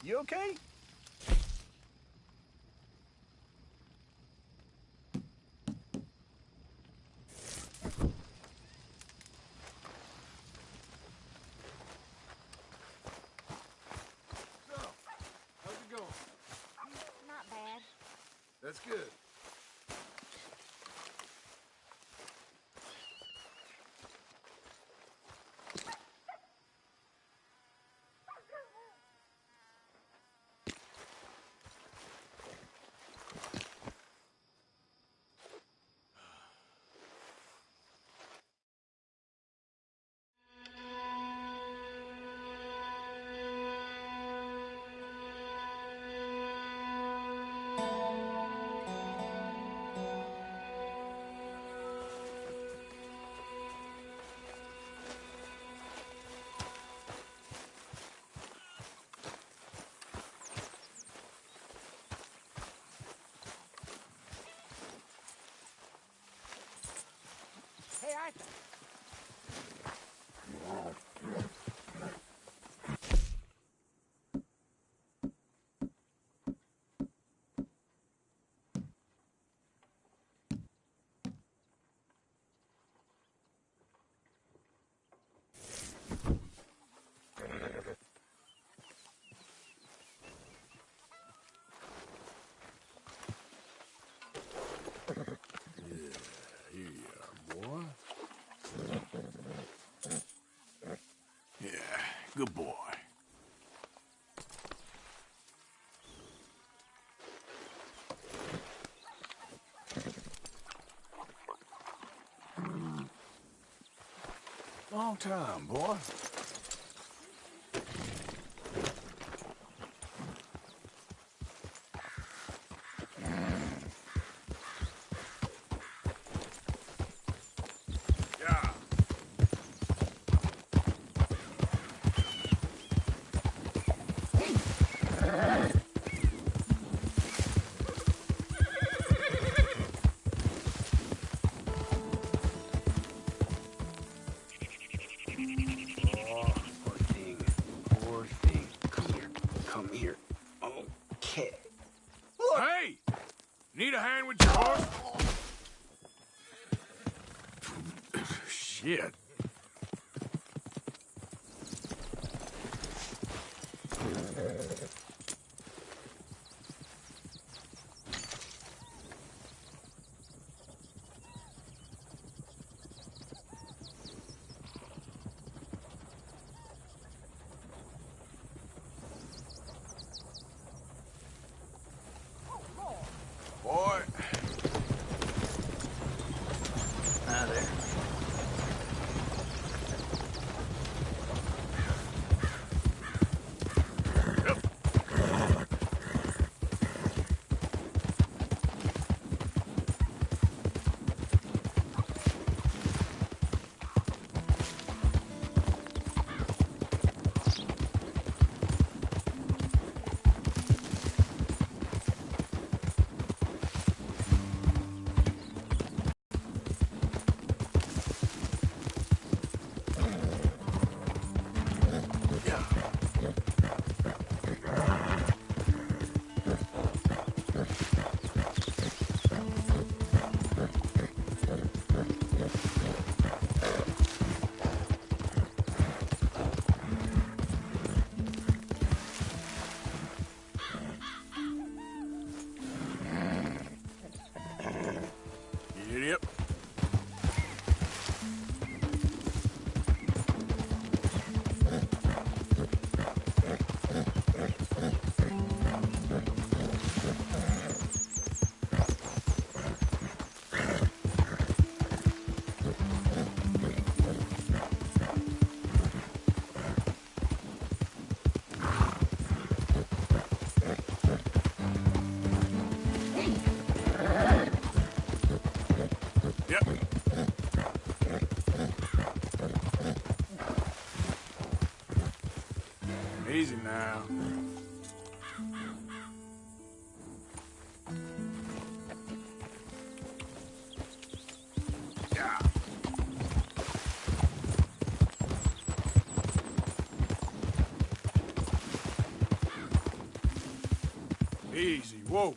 You okay? So, how's it going? Not bad. That's good. Good boy. Long time, boy. Come here. Okay. Hey! Need a hand with your horse? Shit. Boy. Ah, there. Yep. Easy now. Yeah. Easy. Whoa.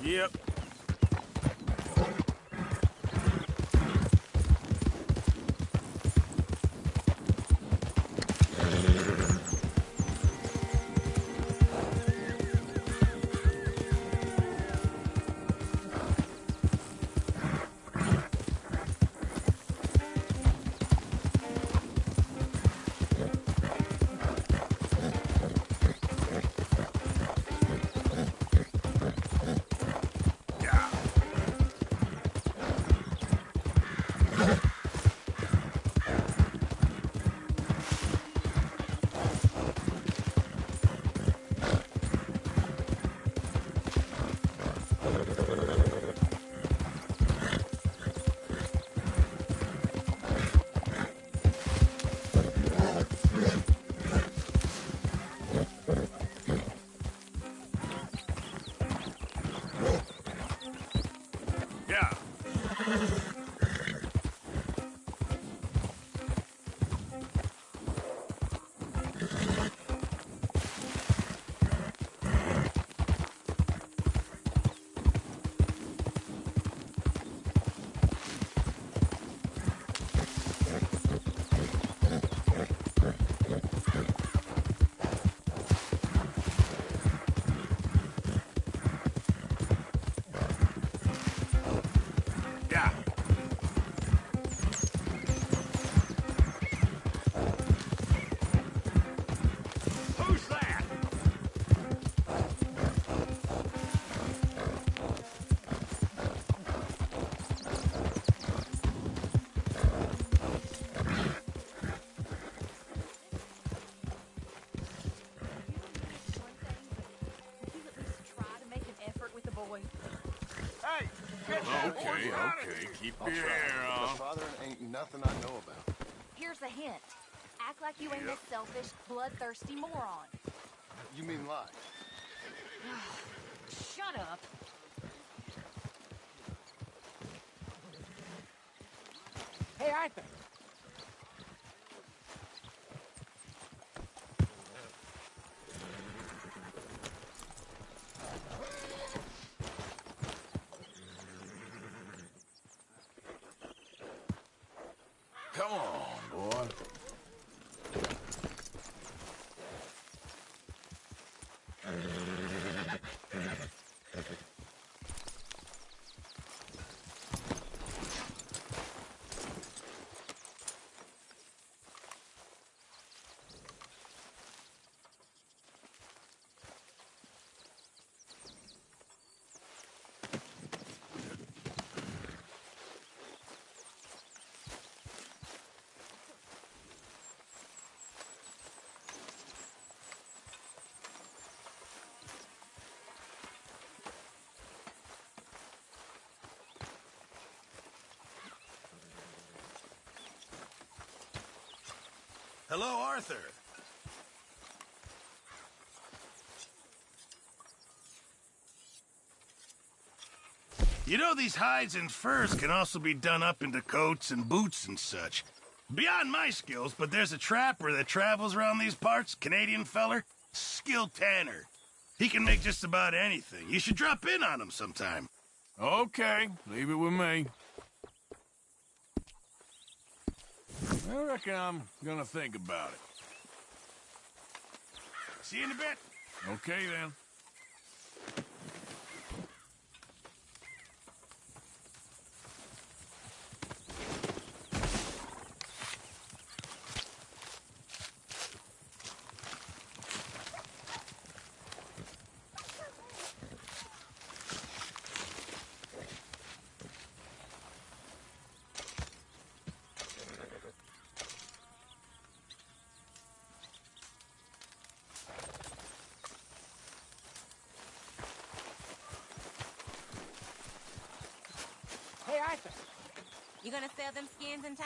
Yep. Yeah. Yeah. Who's that? Hey, get that horse out of here. Keep your hair on. Father ain't nothing I know about. Here's a hint. Act like you ain't a selfish, bloodthirsty moron. You mean lie? Shut up. Hey, Arthur. Come on, boy. Hello, Arthur. You know, these hides and furs can also be done up into coats and boots and such. Beyond my skills, but there's a trapper that travels around these parts, Canadian feller, skilled tanner. He can make just about anything. You should drop in on him sometime. Okay, leave it with me. I reckon I'm gonna think about it. See you in a bit. Okay, then. Hey, Arthur. You gonna sell them skins in town?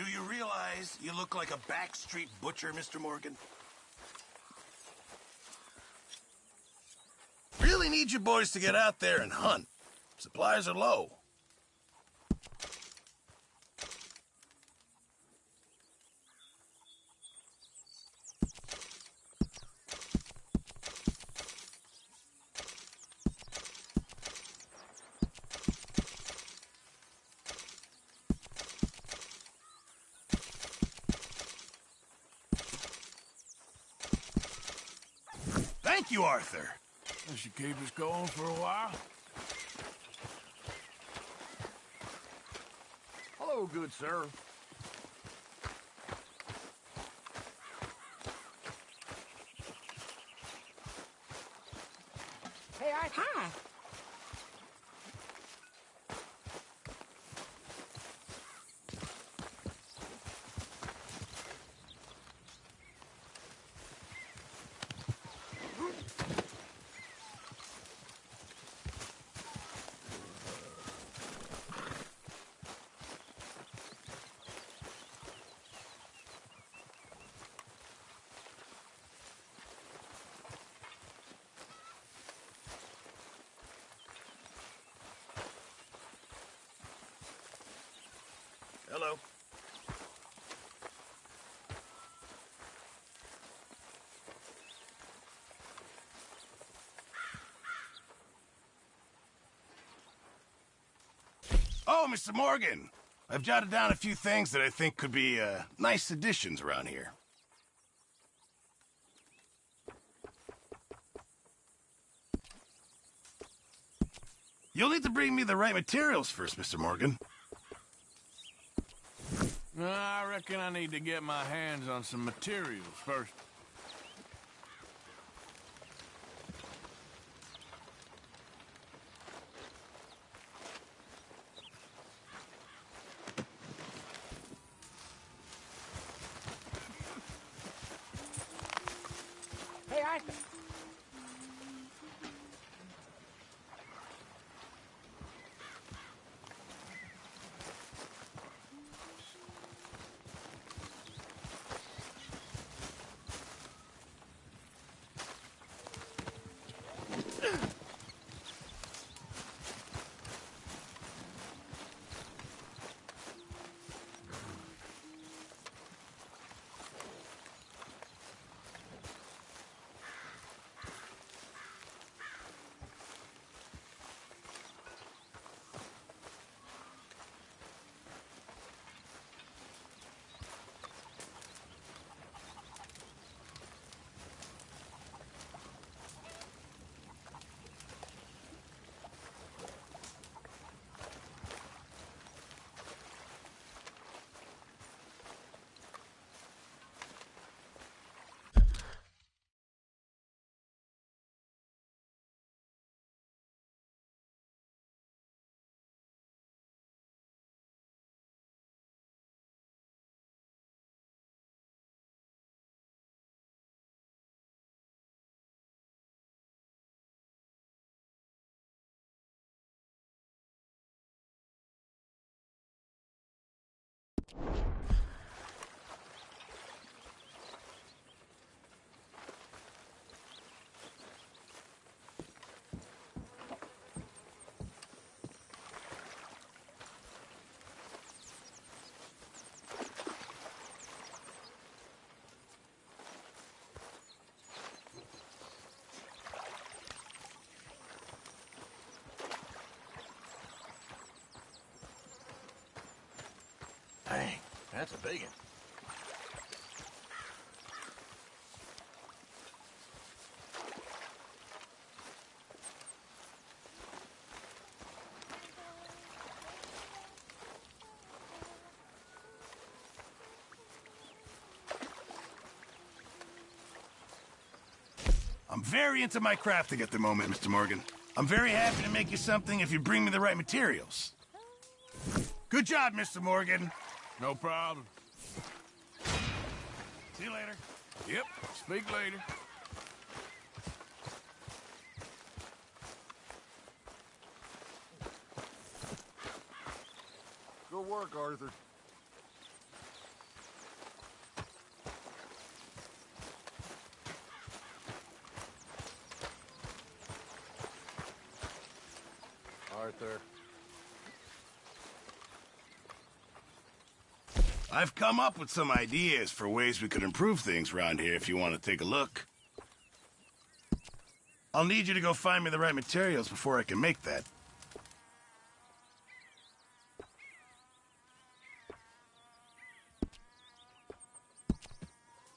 you realize you look like a backstreet butcher, Mr. Morgan? Really need you boys to get out there and hunt. Supplies are low. Thank you, Arthur. That should keep us going for a while. Hello, good sir. Hey, Hi. Hello. Oh, Mr. Morgan. I've jotted down a few things that I think could be nice additions around here. You'll need to bring me the right materials first, Mr. Morgan. I reckon I need to get my hands on some materials first. Hey, Arthur. Dang, that's a big one. I'm very into my crafting at the moment, Mr. Morgan. I'm very happy to make you something if you bring me the right materials. Good job, Mr. Morgan. No problem. See you later. Yep, speak later. Good work, Arthur. there. I've come up with some ideas for ways we could improve things around here if you want to take a look. I'll need you to go find me the right materials before I can make that.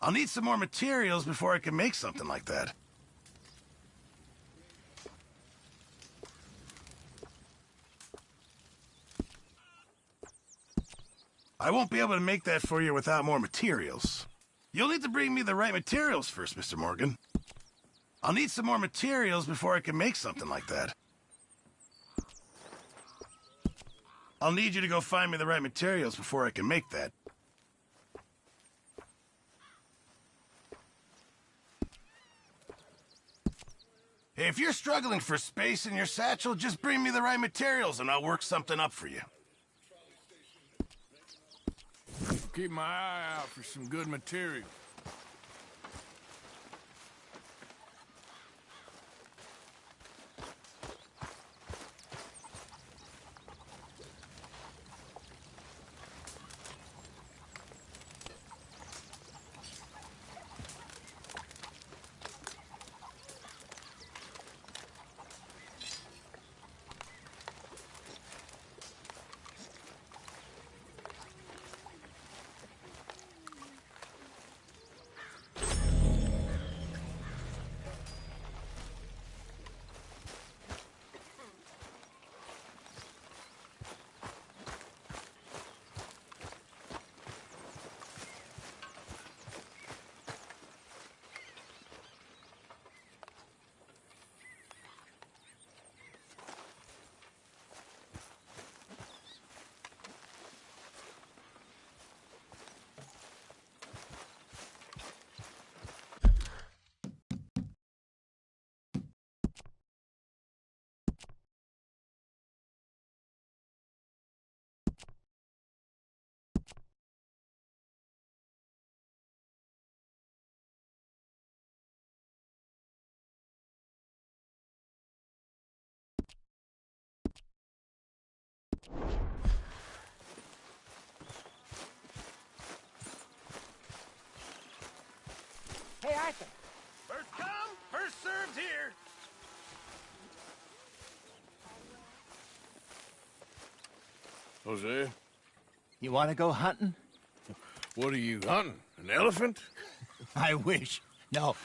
I'll need some more materials before I can make something like that. I won't be able to make that for you without more materials. You'll need to bring me the right materials first, Mr. Morgan. I'll need some more materials before I can make something like that. I'll need you to go find me the right materials before I can make that. Hey, if you're struggling for space in your satchel, just bring me the right materials and I'll work something up for you. Keep my eye out for some good material. Hey, Arthur. First come, first served here. Jose, You want to go hunting? what are you hunting? An elephant? I wish. No.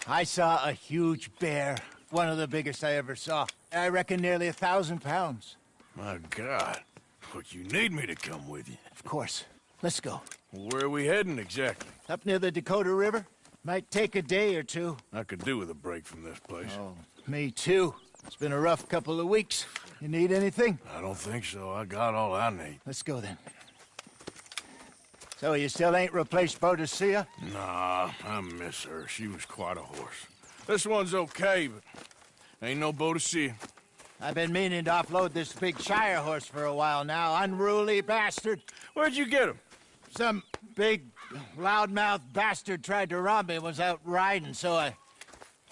I saw a huge bear. One of the biggest I ever saw. I reckon nearly 1,000 pounds. My God. But you need me to come with you. Of course. Let's go. Where are we heading exactly? Up near the Dakota River. Might take a day or two. I could do with a break from this place. Oh, me too. It's been a rough couple of weeks. You need anything? I don't think so. I got all I need. Let's go then. So you still ain't replaced Boadicea? Nah, I miss her. She was quite a horse. This one's okay, but ain't no Boadicea. I've been meaning to offload this big Shire horse for a while now. Unruly bastard. Where'd you get him? Some big, loudmouth bastard tried to rob me and was out riding, so I...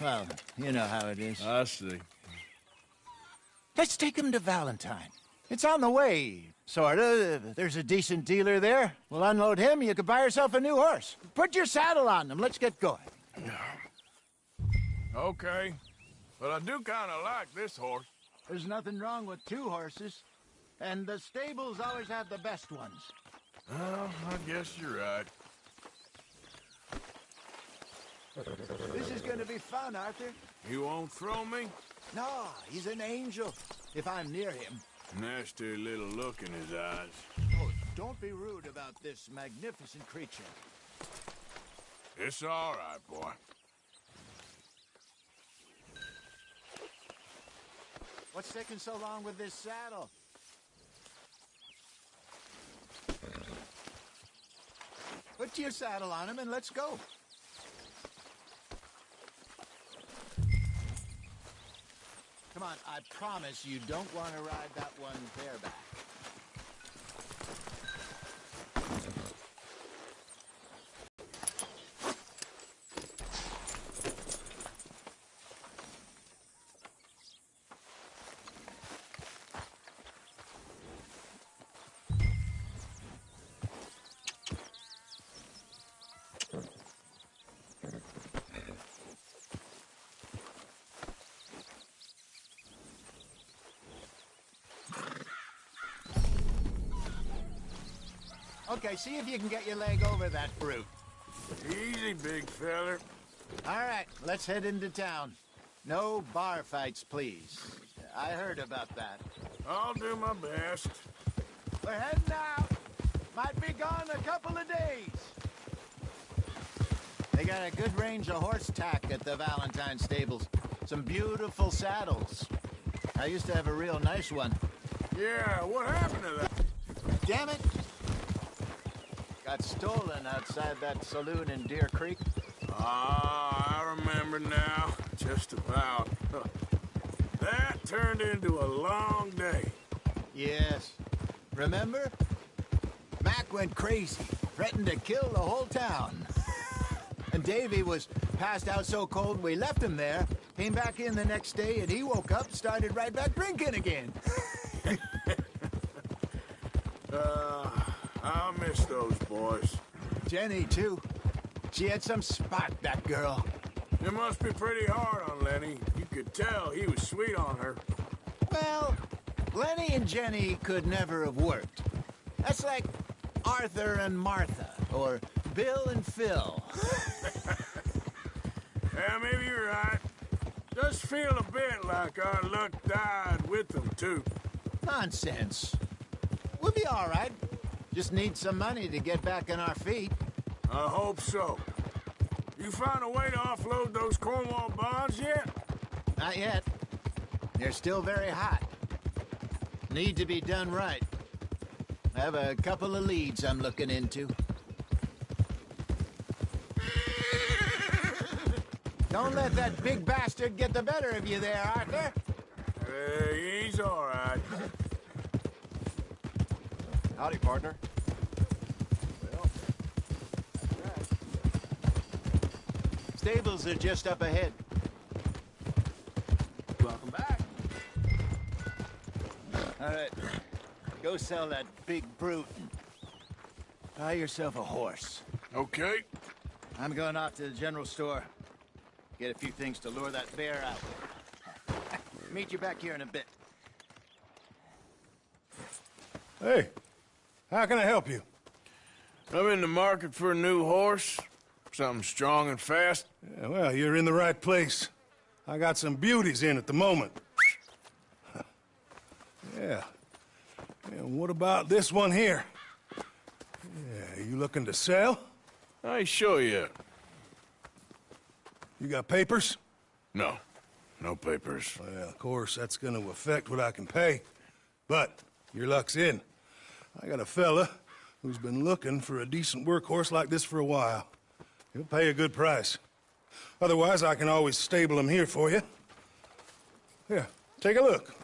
Well, you know how it is. I see. Let's take him to Valentine. It's on the way, sorta. There's a decent dealer there. We'll unload him, you could buy yourself a new horse. Put your saddle on him, let's get going. Okay. But I do kind of like this horse. There's nothing wrong with two horses. And the stables always have the best ones. Well, I guess you're right. This is gonna be fun, Arthur. You won't throw me? No, he's an angel. If I'm near him. Nasty little look in his eyes. Oh, don't be rude about this magnificent creature. It's all right, boy. What's taking so long with this saddle? Put your saddle on him and let's go. Come on, I promise you don't want to ride that one bareback. Okay, see if you can get your leg over that brute. Easy, big feller. All right, let's head into town. No bar fights, please. I heard about that. I'll do my best. We're heading out. Might be gone a couple of days. They got a good range of horse tack at the Valentine stables. Some beautiful saddles. I used to have a real nice one. Yeah, what happened to that? Damn it! Got stolen outside that saloon in Deer Creek. Ah, I remember now. Just about. That turned into a long day. Yes. Remember? Mac went crazy, threatened to kill the whole town. And Davy was passed out so cold we left him there, came back in the next day, and he woke up, started right back drinking again. I'll miss those boys. Jenny, too. She had some spark, that girl. It must be pretty hard on Lenny. You could tell he was sweet on her. Well, Lenny and Jenny could never have worked. That's like Arthur and Martha, or Bill and Phil. Yeah, maybe you're right. Does feel a bit like our luck died with them, too. Nonsense. We'll be all right. Just need some money to get back on our feet. I hope so. You found a way to offload those Cornwall bonds yet? Not yet. They're still very hot. Need to be done right. I have a couple of leads I'm looking into. Don't let that big bastard get the better of you there, Arthur. He's all right. Howdy, partner. Stables are just up ahead. Welcome back. All right. Go sell that big brute and buy yourself a horse. Okay. I'm going off to the general store. Get a few things to lure that bear out with. Meet you back here in a bit. Hey, how can I help you? I'm in the market for a new horse. Something strong and fast. Yeah, well, you're in the right place. I got some beauties in at the moment. Yeah. And what about this one here? Yeah, you looking to sell? I show you. You got papers? No. No papers. Well, of course, that's gonna affect what I can pay. But your luck's in. I got a fella who's been looking for a decent workhorse like this for a while. He'll pay a good price. Otherwise, I can always stable him here for you. Here, take a look.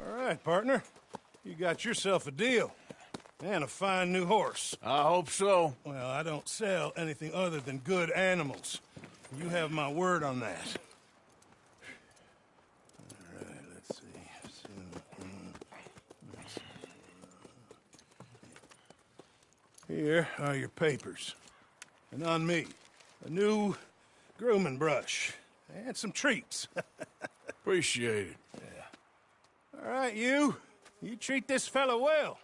All right, partner. You got yourself a deal. And a fine new horse. I hope so. Well, I don't sell anything other than good animals. You have my word on that. All right, let's see. Here are your papers. And on me, a new grooming brush. And some treats. Appreciate it. Yeah. All right, you. You treat this fella well.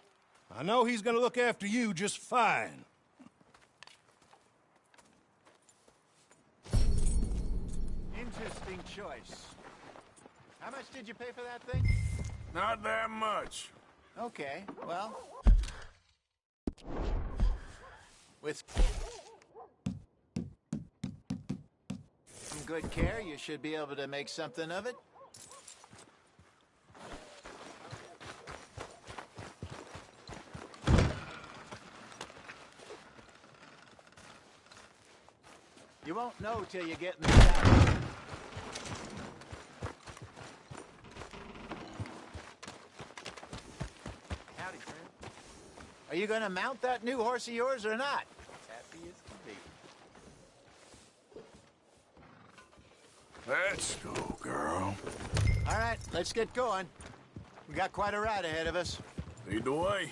I know he's gonna look after you just fine. Interesting choice. How much did you pay for that thing? Not that much. Okay, well... With some good care, you should be able to make something of it. You won't know till you get in the saddle. Howdy, friend. Are you gonna mount that new horse of yours or not? Happy as can be. Let's go, girl. All right, let's get going. We got quite a ride ahead of us. Lead the way.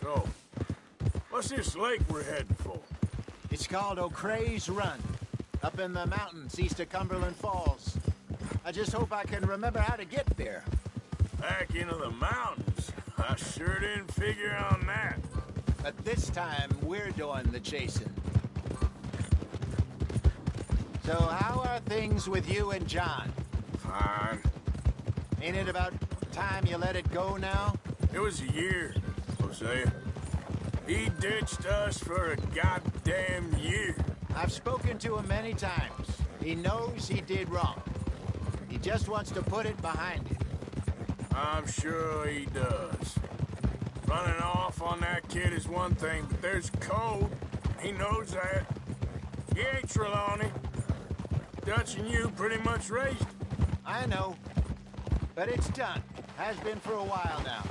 So, what's this lake we're heading for? It's called O'Creagh's Run, up in the mountains east of Cumberland Falls. I just hope I can remember how to get there. Back into the mountains? I sure didn't figure on that. But this time, we're doing the chasing. So how are things with you and John? Fine. Ain't it about time you let it go now? It was a year, Hosea. He ditched us for a goddamn year. I've spoken to him many times. He knows he did wrong. He just wants to put it behind him. I'm sure he does. Running off on that kid is one thing, but there's code. He knows that. He ain't Trelawney. Dutch and you pretty much raised him. I know. But it's done. Has been for a while now.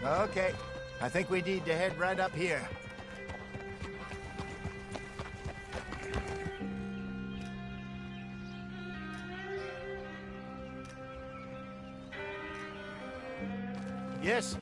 Okay. I think we need to head right up here. Yes?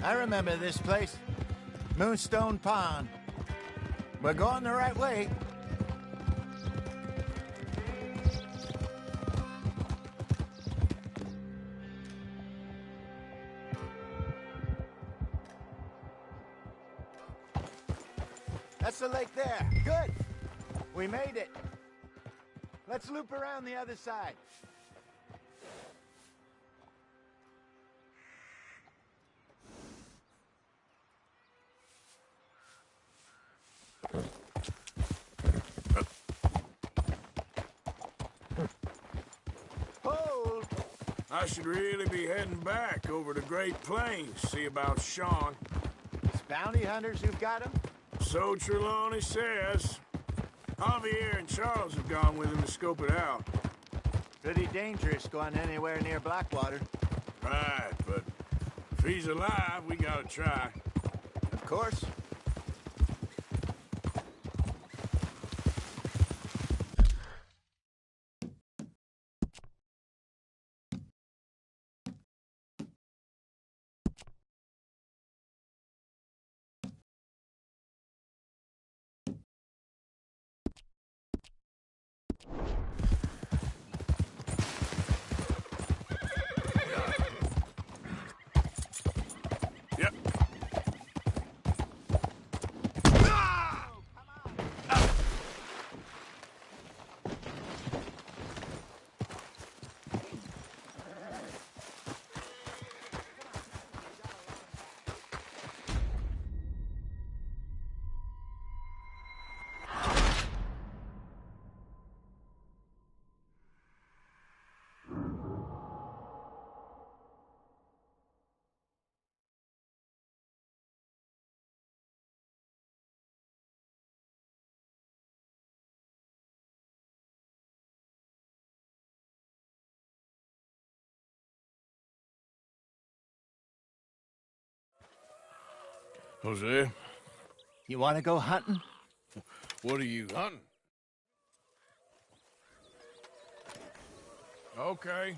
I remember this place. Moonstone Pond. We're going the right way. That's the lake there. Good. We made it. Let's loop around the other side. Hold! I should really be heading back over the Great Plains, see about Sean. It's bounty hunters who've got him? So Trelawney says. Javier and Charles have gone with him to scope it out. Pretty dangerous going anywhere near Blackwater. Right, but if he's alive, we gotta try. Of course. Yep. Jose? You want to go hunting? What are you hunting? Okay.